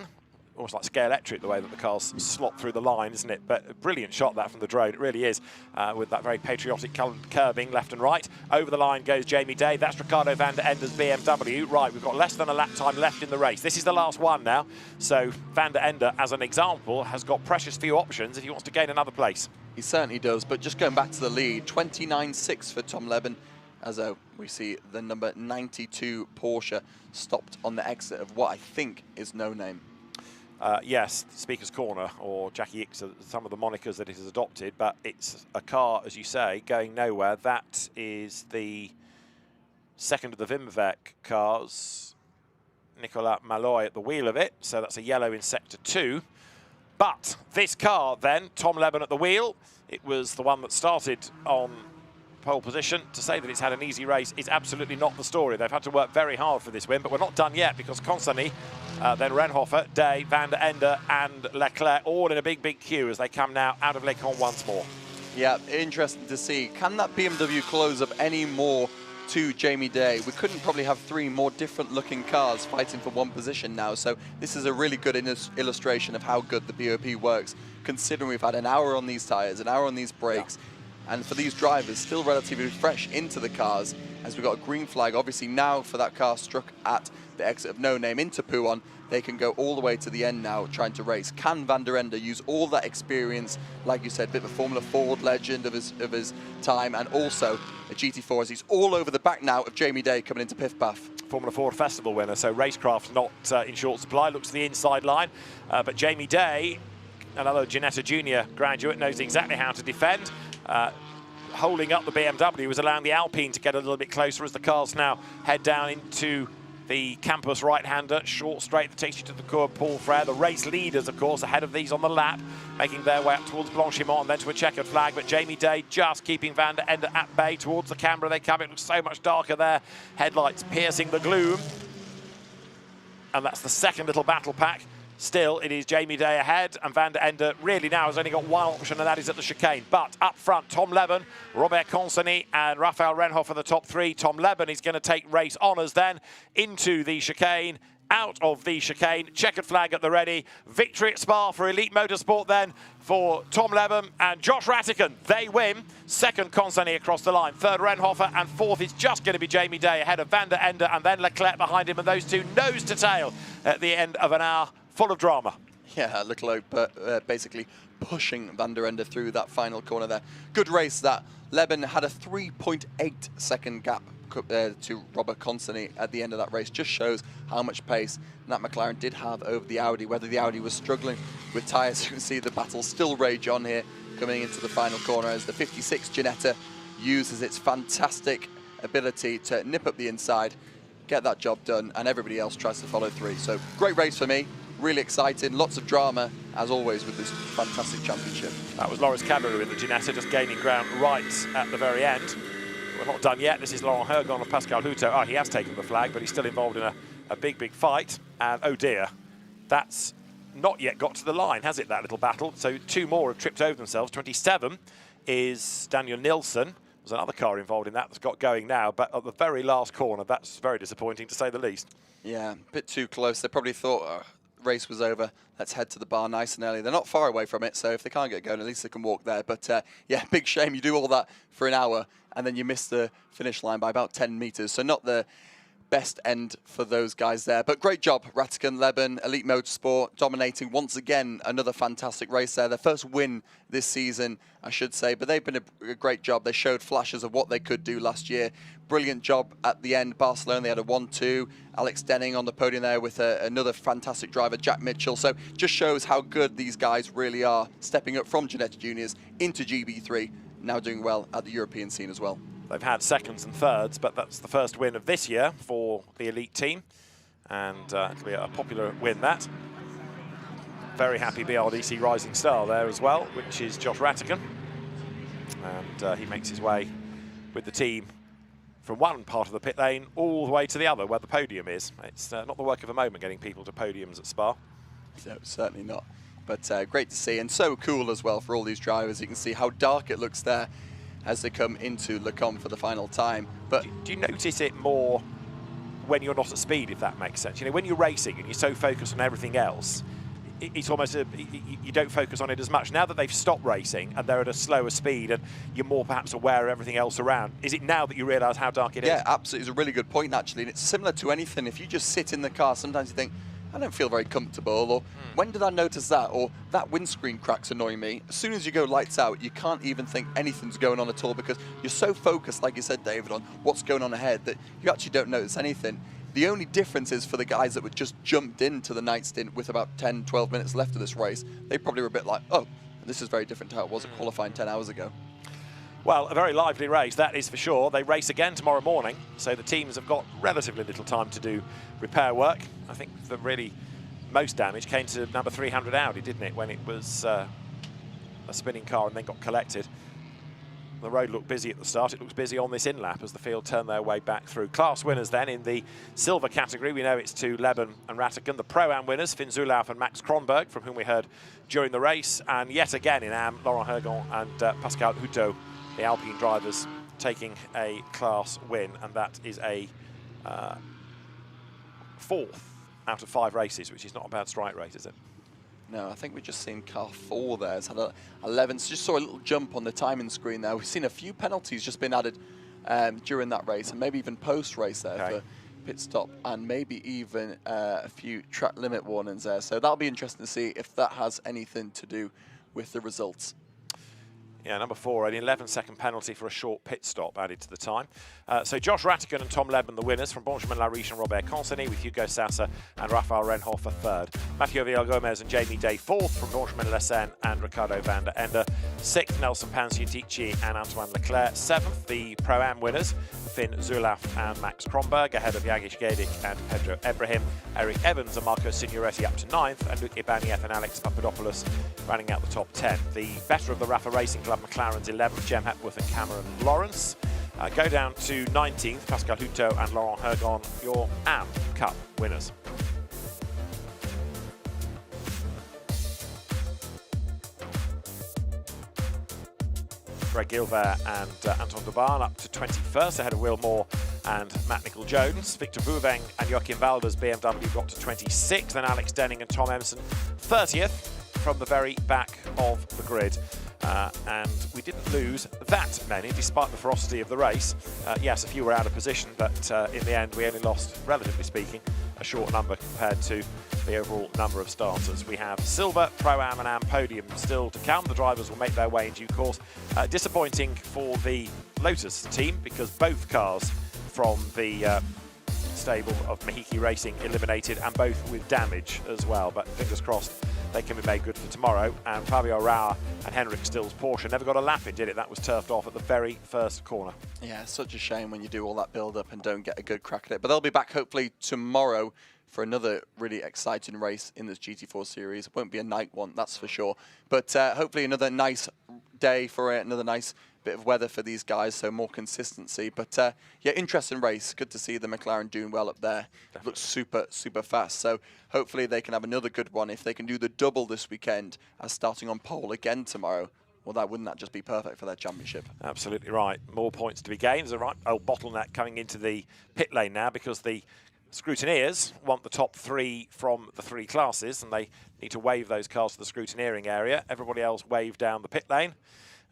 almost like scale electric, the way that the cars slot through the line, isn't it? But a brilliant shot that from the drone, it really is, with that very patriotic curving left and right. Over the line goes Jamie Day. That's Ricardo van der Ende's BMW. Right, we've got less than a lap time left in the race. This is the last one now. So van der Ende, as an example, has got precious few options if he wants to gain another place. He certainly does, but just going back to the lead, 29.6 for Tom Leben, as we see the number 92 Porsche stopped on the exit of what I think is No Name. Yes, Speaker's Corner, or Jackie X are some of the monikers that it has adopted, but it's a car, as you say, going nowhere. That is the second of the Vimvec cars, Nicolas Malloy at the wheel of it, so that's a yellow in Sector 2. But this car then, Tom Leben at the wheel, it was the one that started on pole position. To say that it's had an easy race is absolutely not the story. They've had to work very hard for this win, but we're not done yet, because Consani, then Renhofer, Day, van der Ende and Leclerc all in a big, big queue as they come now out of Les Cons once more. Yeah, interesting to see. Can that BMW close up any more to Jamie Day? We couldn't probably have 3 more different looking cars fighting for one position now, so this is a really good illustration of how good the BOP works, considering we've had an hour on these tyres, an hour on these brakes, and for these drivers still relatively fresh into the cars, as we've got a green flag. Obviously now for that car struck at the exit of No Name into Pouhon, they can go all the way to the end now trying to race. Can van der Ende use all that experience, like you said, a bit of a Formula Ford legend of his time, and also a GT4, as he's all over the back now of Jamie Day coming into Piff Paff. Formula Ford Festival winner, so racecraft's not in short supply. Looks to the inside line, but Jamie Day, another Ginetta Junior graduate, knows exactly how to defend. Holding up the BMW was allowing the Alpine to get a little bit closer as the cars now head down into the campus right-hander, short straight that takes you to the Cours Paul Frere. The race leaders, of course, ahead of these on the lap, making their way up towards Blanchimont and then to a checkered flag. But Jamie Day just keeping van der Ende at bay. Towards the camera they come. It looks so much darker there. Headlights piercing the gloom. And that's the second little battle pack. Still, it is Jamie Day ahead, and van der Ende really now has only got one option, and that is at the chicane. But up front, Tom Leben, Robert Consani and Raphael Renhoff are the top 3. Tom Leben is going to take race honours then into the chicane, out of the chicane, checkered flag at the ready. Victory at Spa for Elite Motorsport then for Tom Leben and Josh Rattigan. They win. Second, Consani across the line. Third, Renhofer, and fourth is just going to be Jamie Day ahead of van der Ende and then Leclerc behind him, and those two nose to tail at the end of an hour full of drama. Yeah, Leclerc basically pushing van der Ende through that final corner there. Good race that. Leben had a 3.8 second gap to Robert Consani at the end of that race. Just shows how much pace that McLaren did have over the Audi. Whether the Audi was struggling with tyres, you can see the battle still rage on here coming into the final corner as the 56 Ginetta uses its fantastic ability to nip up the inside, get that job done, and everybody else tries to follow through. So great race for me. Really exciting, lots of drama, as always, with this fantastic championship. That was Loris Caberou in the Ginetta, just gaining ground right at the very end. We're not done yet. This is Laurent Hergon and Pascal Houteau. Oh, he has taken the flag, but he's still involved in a big, big fight. And oh dear, that's not yet got to the line, has it, that little battle? So 2 more have tripped over themselves. 27 is Daniel Nilsson. There's another car involved in that that's got going now, but at the very last corner, that's very disappointing, to say the least. Yeah, a bit too close. They probably thought, race was over, let's head to the bar nice and early. They're not far away from it, so if they can't get going, at least they can walk there. But yeah, big shame you do all that for an hour and then you miss the finish line by about 10 meters. So not the best end for those guys there. But great job, Rattigan, Leben, Elite Motorsport, dominating once again. Another fantastic race there. Their first win this season, I should say. But they've been a great job. They showed flashes of what they could do last year. Brilliant job at the end. Barcelona, they had a 1-2. Alex Denning on the podium there with another fantastic driver, Jack Mitchell. So just shows how good these guys really are, stepping up from Ginetta Juniors into GB3, now doing well at the European scene as well. They've had seconds and thirds, but that's the first win of this year for the elite team. And it'll be a popular win, that. Very happy BRDC rising star there as well, which is Josh Rattigan. And he makes his way with the team from one part of the pit lane all the way to the other, where the podium is. It's not the work of a moment getting people to podiums at Spa. No, certainly not. But great to see, and so cool as well for all these drivers. You can see how dark it looks there as they come into Le Mans for the final time. But do you notice it more when you're not at speed, if that makes sense? You know, when you're racing and you're so focused on everything else, it's almost you don't focus on it as much. Now that they've stopped racing and they're at a slower speed and you're more perhaps aware of everything else around, is it now that you realise how dark it is? Yeah, absolutely. It's a really good point, actually. And it's similar to anything. If you just sit in the car, sometimes you think, I don't feel very comfortable, or when did I notice that, or that windscreen crack's annoying me. As soon as you go lights out, you can't even think anything's going on at all because you're so focused, like you said, David, on what's going on ahead that you actually don't notice anything. The only difference is for the guys that were just jumped into the night stint with about 10, 12 minutes left of this race, they probably were a bit like, oh, this is very different to how it was at qualifying 10 hours ago. Well, a very lively race, that is for sure. They race again tomorrow morning, so the teams have got relatively little time to do repair work. I think the really most damage came to number 300 Audi, didn't it, when it was a spinning car and then got collected. The road looked busy at the start. It looks busy on this in-lap as the field turn their way back through. Class winners then in the silver category. We know it's to Leben and Rattigan. The Pro-Am winners, Finn Zulauf and Max Kronberg, from whom we heard during the race. And yet again in Am, Laurent Hergon and Pascal Hutto, the Alpine drivers, taking a class win. And that is a 4th out of 5 races, which is not a bad strike rate, is it? No, I think we've just seen car 4 there. It's had 11, so just saw a little jump on the timing screen there. We've seen a few penalties just been added during that race, and maybe even post-race there for pit stop, and maybe even a few track limit warnings there. So that'll be interesting to see if that has anything to do with the results. Yeah, number 4, an 11-second penalty for a short pit stop added to the time. So Josh Rattigan and Tom Leben, the winners, from Benjamin Lariche and Robert Conseny, with Hugo Sassa and Rafael Renhofer 3rd. Mathieu Villagomez and Jamie Day 4th, from Benjamin Lessen and Ricardo van der Ende. 6th, Nelson Panciatici and Antoine Leclerc. 7th, the Pro-Am winners, Finn Zulauf and Max Kronberg, ahead of Jagish Gedik and Pedro Ebrahim. Eric Evans and Marco Signoretti up to 9th, and Luke Ibanieff and Alex Papadopoulos rounding out the top 10. The better of the RAFA Racing Club McLaren's 11th, Jem Hepworth and Cameron Lawrence. Go down to 19th, Pascal Hutto and Laurent Hergon, your Am Cup winners. Greg Gilbert and Anton de Barn up to 21st, ahead of Will Moore and Matt Nicol-Jones. Victor Bouveng and Joachim Walders, BMW, got to 26th, and Alex Denning and Tom Emerson 30th from the very back of the grid. And we didn't lose that many, despite the ferocity of the race. Yes, a few were out of position, but in the end, we only lost, relatively speaking, a short number compared to the overall number of starters. We have silver, Pro-Am and Am podium still to come. The drivers will make their way in due course. Disappointing for the Lotus team, because both cars from the stable of Mahiki Racing eliminated, and both with damage as well. But fingers crossed they can be made good for tomorrow. And Fabio Rauer and Henrik Still's Porsche never got a lap in, did it? That was turfed off at the very first corner. Yeah, such a shame when you do all that build-up and don't get a good crack at it. But they'll be back hopefully tomorrow for another really exciting race in this GT4 series. It won't be a night one, that's for sure. But hopefully another nice day for it, another nice bit of weather for these guys, so more consistency. But yeah, interesting race. Good to see the McLaren doing well up there. Definitely. Looks super, super fast. So hopefully they can have another good one. If they can do the double this weekend as starting on pole again tomorrow, well, wouldn't that just be perfect for their championship? Absolutely right. More points to be gained. There's a right old bottleneck coming into the pit lane now, because the scrutineers want the top 3 from the 3 classes, and they need to wave those cars to the scrutineering area. Everybody else wave down the pit lane,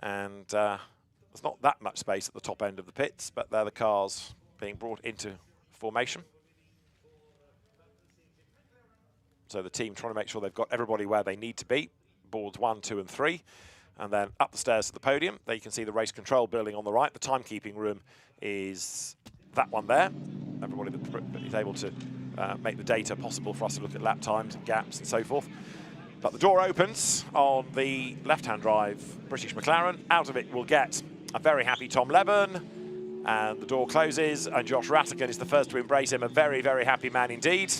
and there's not that much space at the top end of the pits, but they're the cars being brought into formation. So the team trying to make sure they've got everybody where they need to be, boards 1, 2 and 3. And then up the stairs to the podium. There you can see the race control building on the right. The timekeeping room is that one there. Everybody that is able to make the data possible for us to look at lap times and gaps and so forth. But the door opens on the left-hand drive British McLaren. Out of it we'll get a very happy Tom Leben. And the door closes, and Josh Rattigan is the first to embrace him. A very, very happy man indeed.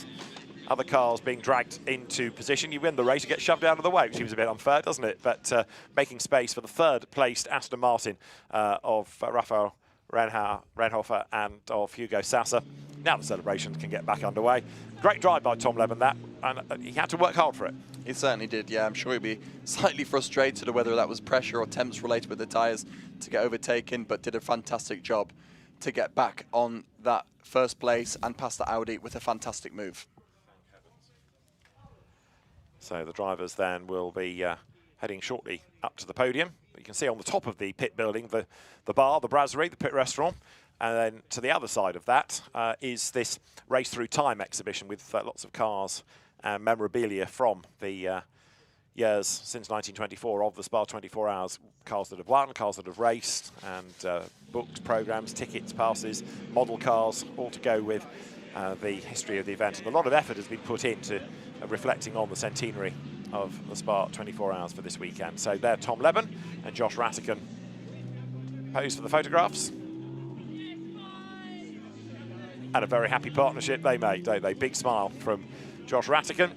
Other cars being dragged into position. You win the race, you get shoved out of the way, which seems a bit unfair, doesn't it? But making space for the 3rd placed Aston Martin of Rafael Renhofer and of Hugo Sassa. Now the celebrations can get back underway. Great drive by Tom Leben, that, and he had to work hard for it. He certainly did, yeah. I'm sure he'd be slightly frustrated whether that was pressure or temps related with the tyres to get overtaken, but did a fantastic job to get back on that 1st place and past the Audi with a fantastic move. So the drivers then will be heading shortly up to the podium. You can see on the top of the pit building the bar, the brasserie, the pit restaurant. And then to the other side of that is this race through time exhibition with lots of cars and memorabilia from the years since 1924 of the Spa 24 Hours. Cars that have won, cars that have raced, and books, programmes, tickets, passes, model cars, all to go with the history of the event. And a lot of effort has been put into reflecting on the centenary of the Spa 24 Hours for this weekend. So there, Tom Leben and Josh Rattigan pose for the photographs. And a very happy partnership they make, don't they? Big smile from Josh Rattigan.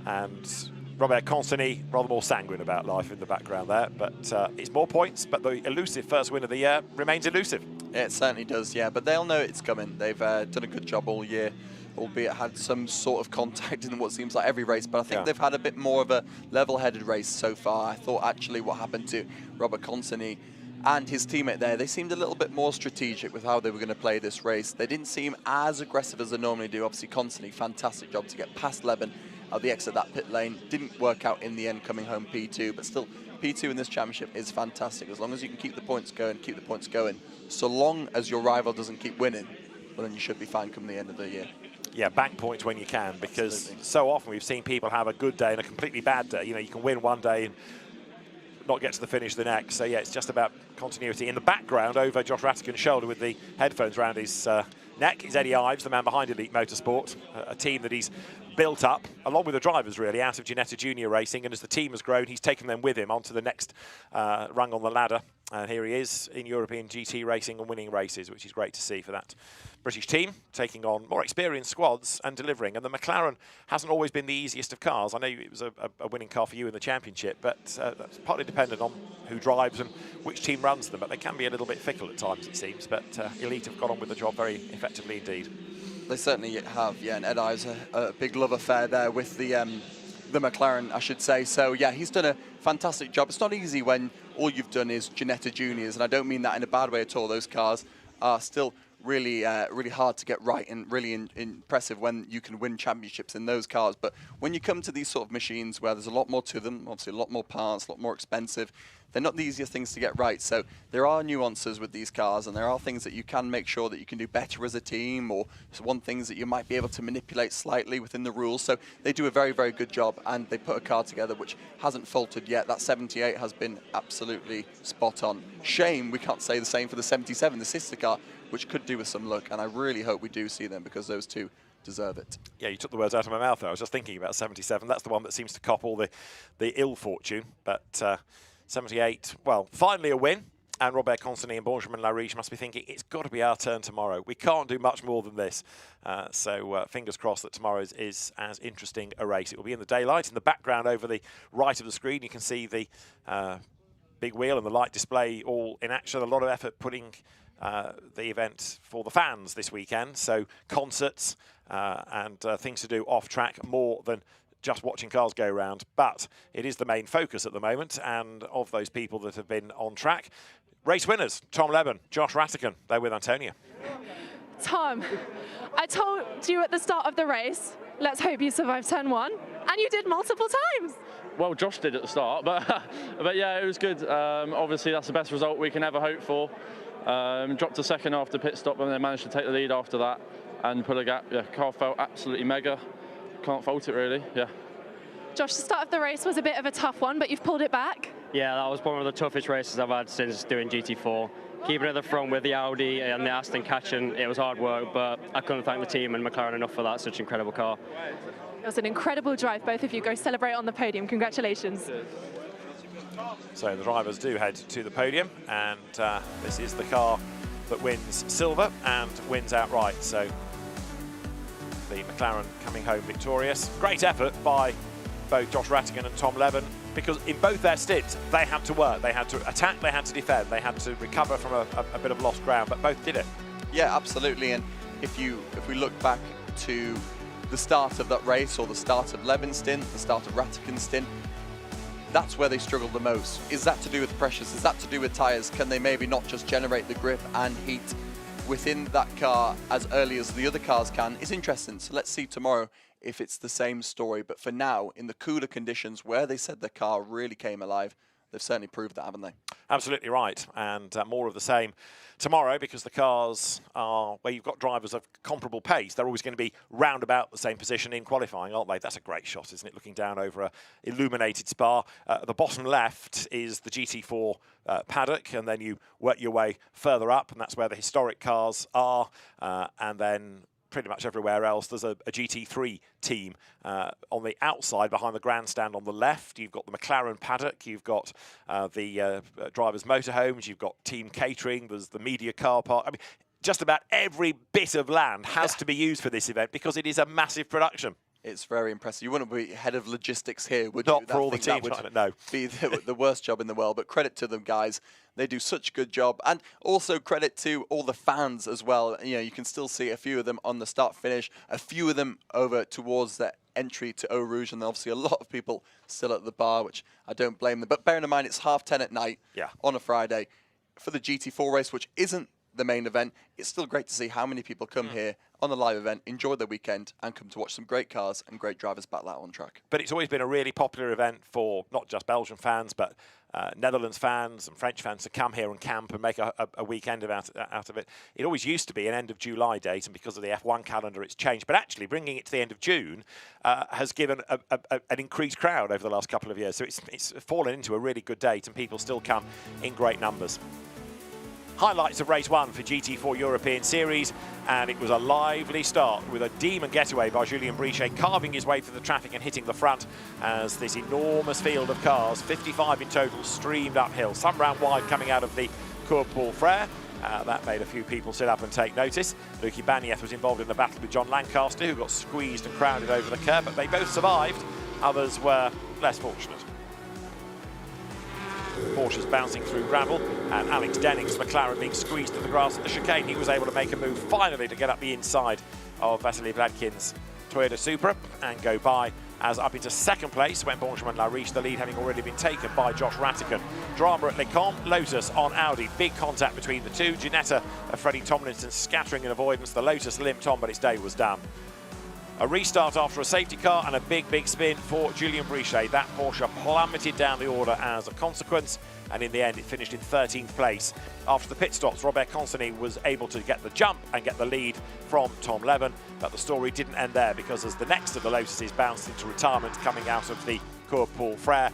And Robert Consigny, rather more sanguine about life in the background there. But it's more points, but the elusive first win of the year remains elusive. It certainly does, yeah. But they'll know it's coming. They've done a good job all year, albeit had some sort of contact in what seems like every race. But I think they've had a bit more of a level-headed race so far. I thought actually what happened to Robert Consigny and his teammate there, they seemed a little bit more strategic with how they were going to play this race. They didn't seem as aggressive as they normally do. Obviously, Consigny, fantastic job to get past Leben at the exit of that pit lane. Didn't work out in the end, coming home P2, but still, P2 in this championship is fantastic. As long as you can keep the points going, so long as your rival doesn't keep winning, well, then you should be fine come the end of the year. Yeah, bank points when you can, because so often we've seen people have a good day and a completely bad day. You know, you can win one day and not get to the finish the next. So yeah, it's just about continuity. In the background, over Josh Rattigan's shoulder with the headphones around his neck, is Eddie Ives, the man behind Elite Motorsport, a team that he's built up, along with the drivers really, out of Ginetta Junior Racing. And as the team has grown, he's taken them with him onto the next rung on the ladder. And here he is in European GT racing and winning races, which is great to see for that British team, taking on more experienced squads and delivering. And the McLaren hasn't always been the easiest of cars. I know it was a winning car for you in the championship, but that's partly dependent on who drives and which team runs them. But they can be a little bit fickle at times, it seems. But Elite have got on with the job very effectively indeed. They certainly have, yeah. And Ed Ives, a big love affair there with the McLaren, I should say. So yeah, he's done a fantastic job. It's not easy when all you've done is Ginetta Juniors, and I don't mean that in a bad way at all. Those cars are still really, really hard to get right and really impressive when you can win championships in those cars. But when you come to these sort of machines where there's a lot more to them, obviously a lot more parts, a lot more expensive, they're not the easiest things to get right. So there are nuances with these cars, and there are things that you can make sure that you can do better as a team, or one things that you might be able to manipulate slightly within the rules. So they do a very, very good job, and they put a car together which hasn't faltered yet. That 78 has been absolutely spot on. Shame we can't say the same for the 77, the sister car, which could do with some luck, and I really hope we do see them, because those two deserve it. Yeah, you took the words out of my mouth there. I was just thinking about 77. That's the one that seems to cop all the ill fortune, but 78, well, finally a win. And Robert Consigny and Benjamin Lariche must be thinking, it's got to be our turn tomorrow. We can't do much more than this. So fingers crossed that tomorrow's is as interesting a race. It will be in the daylight. In the background over the right of the screen, you can see the big wheel and the light display all in action. A lot of effort putting the event for the fans this weekend. So concerts and things to do off track more than just watching cars go around, but it is the main focus at the moment. And of those people that have been on track, race winners, Tom Leben, Josh Rattigan, they're with Antonia. Tom, I told you at the start of the race, let's hope you survive turn one, and you did multiple times. Well, Josh did at the start, but yeah, it was good. Obviously, that's the best result we can ever hope for. Dropped a second after pit stop, and then managed to take the lead after that and pull a gap. Yeah, car felt absolutely mega. Can't fault it really, yeah. Josh, the start of the race was a bit of a tough one, but you've pulled it back. Yeah, that was one of the toughest races I've had since doing GT4. Keeping at the front with the Audi and the Aston catching, it was hard work, but I couldn't thank the team and McLaren enough for that, such an incredible car. It was an incredible drive, both of you. Go celebrate on the podium, congratulations. So the drivers do head to the podium, and this is the car that wins silver and wins outright. So the McLaren coming home victorious. Great effort by both Josh Rattigan and Tom Leben, because in both their stints, they had to work. They had to attack, they had to defend, they had to recover from a bit of lost ground, but both did it. Yeah, absolutely. And if we look back to the start of that race, or the start of Leben's stint, the start of Rattigan's stint, that's where they struggled the most. Is that to do with pressures? Is that to do with tyres? Can they maybe not just generate the grip and heat within that car as early as the other cars can is interesting. So let's see tomorrow if it's the same story. But for now, in the cooler conditions where they said the car really came alive, they've certainly proved that, haven't they? Absolutely right. And more of the same tomorrow, because the cars are where you've got drivers of comparable pace. They're always going to be round about the same position in qualifying, aren't they? That's a great shot, isn't it? Looking down over a illuminated Spa. The bottom left is the GT4 paddock, and then you work your way further up, and that's where the historic cars are. And then pretty much everywhere else, there's a GT3 team on the outside behind the grandstand on the left. You've got the McLaren paddock, you've got the drivers' motorhomes, you've got team catering, there's the media car park. I mean, just about every bit of land has to be used for this event because it is a massive production. It's very impressive. You wouldn't be head of logistics here, would you? Not for all the teams, no. Be the worst job in the world, but credit to them, guys. They do such a good job. And also credit to all the fans as well. You know, you can still see a few of them on the start-finish, a few of them over towards the entry to Eau Rouge, and obviously a lot of people still at the bar, which I don't blame them. But bearing in mind, it's 10:30 at night on a Friday for the GT4 race, which isn't the main event. It's still great to see how many people come here on the live event, enjoy their weekend, and come to watch some great cars and great drivers battle out on track. But it's always been a really popular event for not just Belgian fans, but Netherlands fans and French fans to come here and camp and make a weekend out of it. It always used to be an end of July date, and because of the F1 calendar, it's changed. But actually, bringing it to the end of June has given an increased crowd over the last couple of years. So it's fallen into a really good date, and people still come in great numbers. Highlights of race 1 for GT4 European Series, and it was a lively start with a demon getaway by Julien Brichet carving his way through the traffic and hitting the front as this enormous field of cars, 55 in total, streamed uphill, some round wide coming out of the Cours Paul Frère. That made a few people sit up and take notice. Luc Ibanez was involved in the battle with John Lancaster, who got squeezed and crowded over the curb, but they both survived. Others were less fortunate. Porsche's bouncing through gravel, and Alex Denning's McLaren being squeezed to the grass at the chicane. He was able to make a move finally to get up the inside of Vasily Vladkin's Toyota Supra and go by as up into second place went Benjamin Lariche, the lead having already been taken by Josh Rattigan. Drama at Le Camp, Lotus on Audi, big contact between the two. Ginetta of Freddie Tomlinson scattering in avoidance. The Lotus limped on, but its day was done. A restart after a safety car and a big spin for Julien Brichet. That Porsche plummeted down the order as a consequence, and in the end it finished in 13th place. After the pit stops, Robert Consigny was able to get the jump and get the lead from Tom Levin, but the story didn't end there, because as the next of the Lotuses bounced into retirement coming out of the Cours Paul Frère,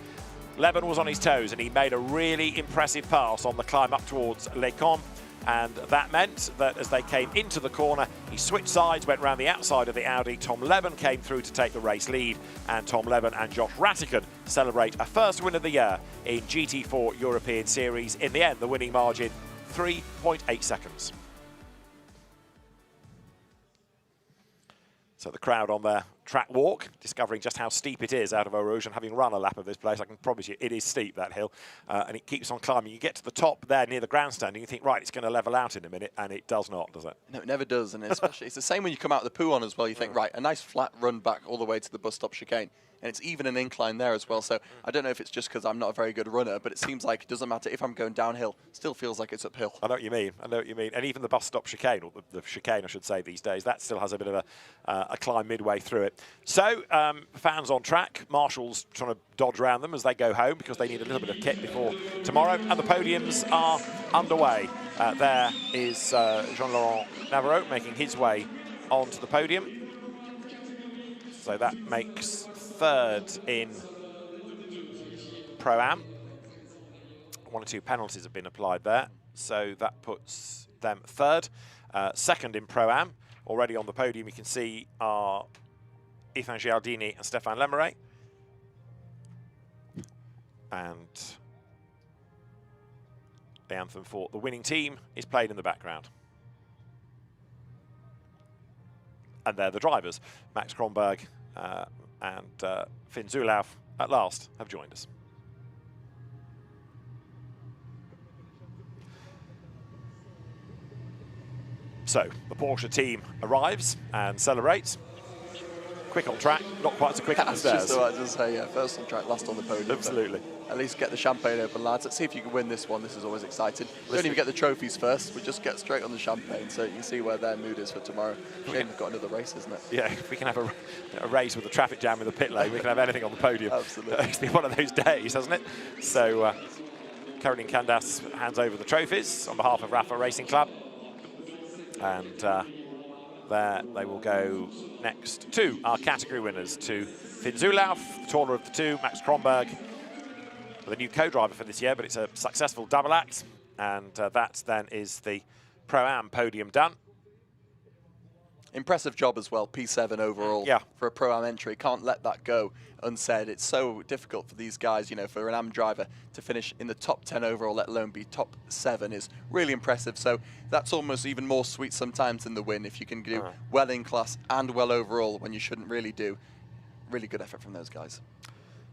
Levin was on his toes and he made a really impressive pass on the climb up towards Le Camp. And that meant that as they came into the corner, he switched sides, went round the outside of the Audi. Tom Levin came through to take the race lead, and Tom Levin and Josh Rattigan celebrate a first win of the year in GT4 European Series. In the end, the winning margin, 3.8 seconds. So the crowd on their track walk, discovering just how steep it is out of Eau Rouge, and having run a lap of this place, I can promise you it is steep, that hill, and it keeps on climbing. You get to the top there near the grandstand and you think, right, it's going to level out in a minute, and it does not, does it? No, it never does, and especially it's the same when you come out of the Pouhon as well. You think, right, a nice flat run back all the way to the bus stop chicane, and it's even an incline there as well. So I don't know if it's just because I'm not a very good runner, but it seems like it doesn't matter if I'm going downhill, still feels like it's uphill. I know what you mean. I know what you mean. And even the bus stop chicane, or the chicane, I should say, these days, that still has a bit of a climb midway through it. So fans on track, marshals trying to dodge around them as they go home because they need a little bit of kit before tomorrow. And the podiums are underway. There is Jean-Laurent Navarro making his way onto the podium. So that makes third in Pro-Am. 1 or 2 penalties have been applied there, so that puts them third. Second in Pro-Am. Already on the podium you can see are Ethan Giardini and Stéphane Lemeray. And the anthem for the winning team is played in the background. And they're the drivers. Max Kronberg and Finn Zulauf at last have joined us. So the Porsche team arrives and celebrates. Quick on track, not quite so quick up the stairs. Just about to say, yeah, first on track, last on the podium. Absolutely. at least get the champagne open, lads. Let's see if you can win this one. This is always exciting. We don't even get the trophies first. We just get straight on the champagne, so you can see where their mood is for tomorrow. Shame we've got another race, isn't it? Yeah, if we can have a race with a traffic jam in the pit lane, we can have anything on the podium. Absolutely. It's been one of those days, hasn't it? So Caroline Candas hands over the trophies on behalf of RAFA Racing Club. And there they will go next to our category winners, to Finn Zulauf, the taller of the two, Max Kronberg, the new co-driver for this year, but it's a successful double act. And that then is the Pro-Am podium done. Impressive job as well, P7 overall for a Pro-Am entry. Can't let that go unsaid. It's so difficult for these guys, you know, for an Am driver to finish in the top 10 overall, let alone be top 7, is really impressive. So that's almost even more sweet sometimes than the win, if you can do well in class and well overall when you shouldn't really do. Really good effort from those guys.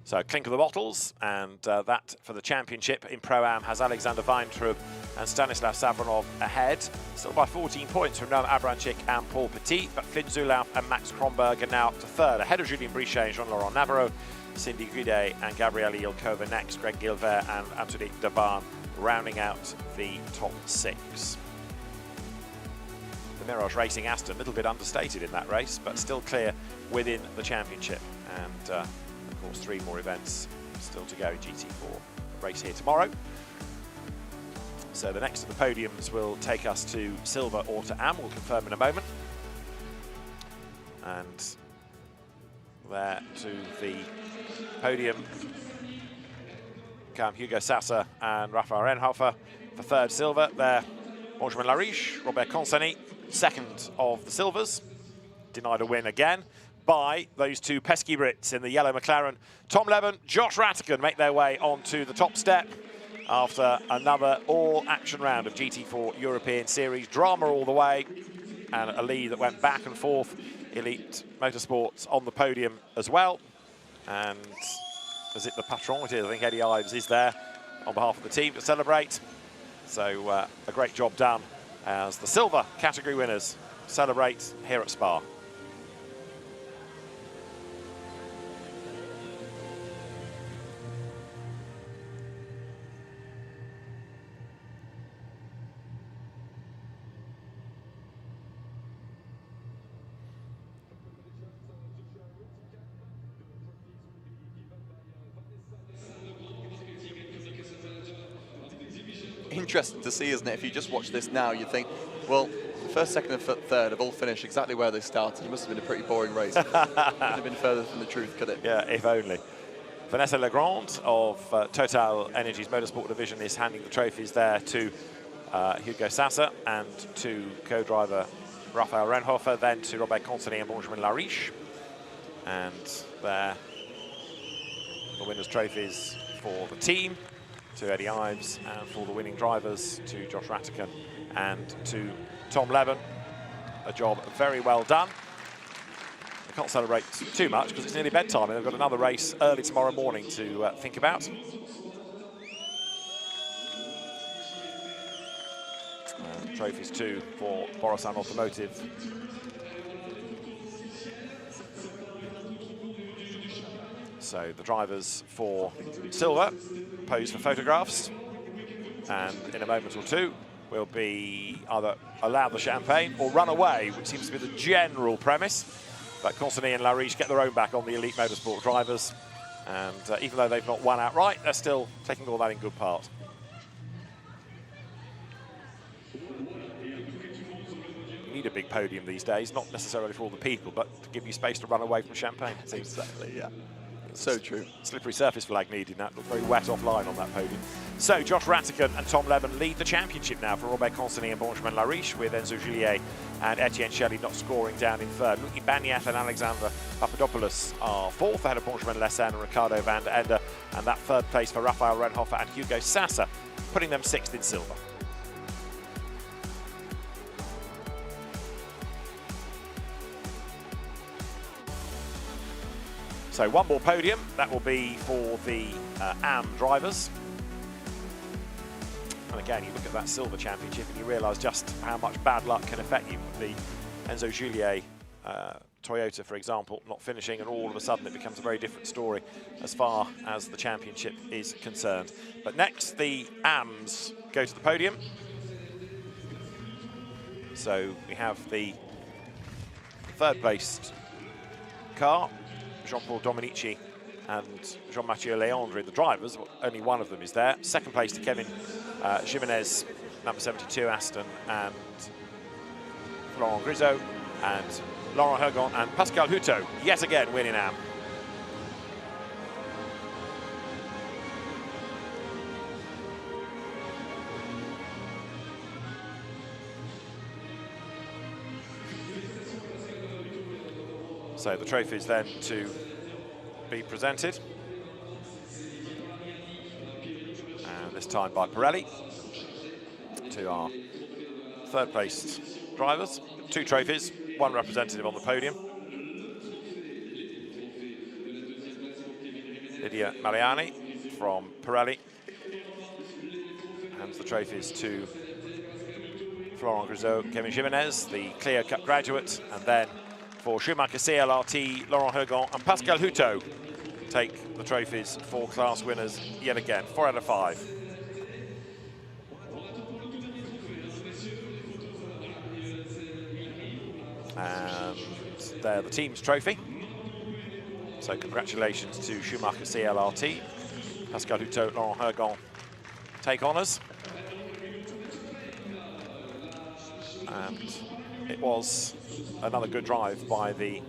So clink of the bottles, and that for the championship in Pro-Am has Alexander Weintraub and Stanislav Savronov ahead, still by 14 points from Noam Abramczyk and Paul Petit, but Finn Zulauf and Max Kronberg are now up to third, ahead of Julien Brichet and Jean-Laurent Navarro, Cindy Guidet and Gabriele Ilkova next, Greg Gilbert and Anthony Davan rounding out the top 6. The Mirage Racing Aston, a little bit understated in that race, but still clear within the championship. And of course, 3 more events still to go in GT4. A race here tomorrow. So the next of the podiums will take us to silver or to Am. We'll confirm in a moment. And there to the podium come Hugo Sassa and Raphael Renhofer for third silver. There, Benjamin Lariche, Robert Consani, second of the silvers. Denied a win again by those two pesky Brits in the yellow McLaren. Tom Levin, Josh Rattigan make their way onto the top step after another all-action round of GT4 European Series. Drama all the way, and a lead that went back and forth. Elite Motorsports on the podium as well. And is it the patron? It is. I think Eddie Ives is there on behalf of the team to celebrate. So a great job done as the silver category winners celebrate here at Spa. Interesting to see, isn't it? If you just watch this now, you think, well, the first, second, and third have all finished exactly where they started. It must have been a pretty boring race. Couldn't have been further from the truth, could it? Yeah, if only. Vanessa Legrand of Total Energies Motorsport Division is handing the trophies there to Hugo Sassa and to co-driver Raphael Renhofer, then to Robert Consani and Benjamin Lariche. And there, the winners' trophies for the team, to Eddie Ives, and for the winning drivers, to Josh Rattigan and to Tom Levin. A job very well done. They can't celebrate too much because it's nearly bedtime and they've got another race early tomorrow morning to think about. Trophies too for Borusan Automotive. So the drivers for silver pose for photographs, and in a moment or two will be either allow the champagne or run away, which seems to be the general premise. But Consani and Lariche get their own back on the Elite Motorsport drivers, and even though they've not won outright, they're still taking all that in good part. You need a big podium these days, not necessarily for all the people, but to give you space to run away from champagne. Exactly, yeah. So true. Slippery surface flag needed. That looked very wet offline on that podium. So Josh Rattigan and Tom Levin lead the championship now for Robert Consani and Benjamin Lariche, with Enzo Gillier and Etienne Shelley not scoring down in third. Luki Banyat and Alexander Papadopoulos are fourth, ahead of Benjamin Lessin and Ricardo van der Ende, and that third place for Raphael Renhofer and Hugo Sassa, putting them sixth in silver. So one more podium, that will be for the AM drivers. And again, you look at that silver championship and you realise just how much bad luck can affect you. The Enzo Gillier Toyota, for example, not finishing, and all of a sudden it becomes a very different story as far as the championship is concerned. But next, the AMs go to the podium. So we have the third-placed car, Jean-Paul Dominici and Jean-Mathieu Leandre, the drivers. Only one of them is there. Second place to Kevin Jimenez, number 72, Aston, and Florent Grisot, and Laurent Hergon and Pascal Hutto, yet again winning AM. So the trophies then to be presented. And this time by Pirelli to our third-placed drivers. 2 trophies, 1 representative on the podium. Lydia Mariani from Pirelli hands the trophies to Florent Grisot, Kevin Jimenez, the Clear Cup graduate, and then for Schumacher CLRT, Laurent Hergon and Pascal Hutto take the trophies for class winners yet again, 4 out of 5. And they're the team's trophy. So congratulations to Schumacher CLRT. Pascal Hutto, Laurent Hergon take honours. And it was another good drive by the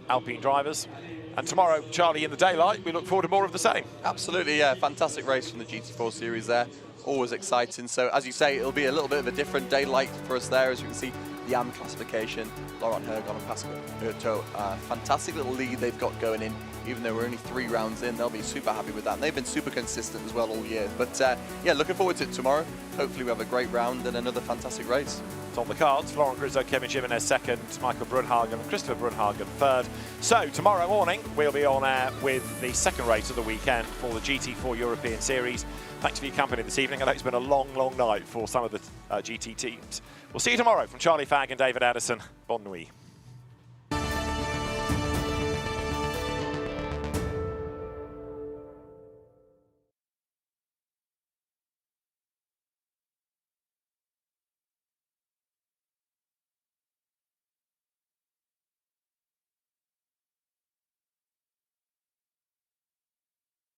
Alpine drivers. And tomorrow, Charlie, in the daylight, we look forward to more of the same. Absolutely, yeah. Fantastic race from the GT4 series there. Always exciting. So, as you say, it'll be a little bit of a different daylight for us there, as you can see. The AM classification, Laurent Hergon and Pascal Hutto, fantastic little lead they've got going in. Even though we're only 3 rounds in, they'll be super happy with that. And they've been super consistent as well all year. But yeah, looking forward to it tomorrow. Hopefully we have a great round and another fantastic race. It's on the cards. Florent Grisot, Kevin Jimenez second, Michael Brunhagen and Christopher Brunhagen third. So tomorrow morning, we'll be on air with the second race of the weekend for the GT4 European Series. Thanks for your company this evening. I know it's been a long, long night for some of the GT teams. We'll see you tomorrow from Charlie Fagg and David Addison. Bonne nuit.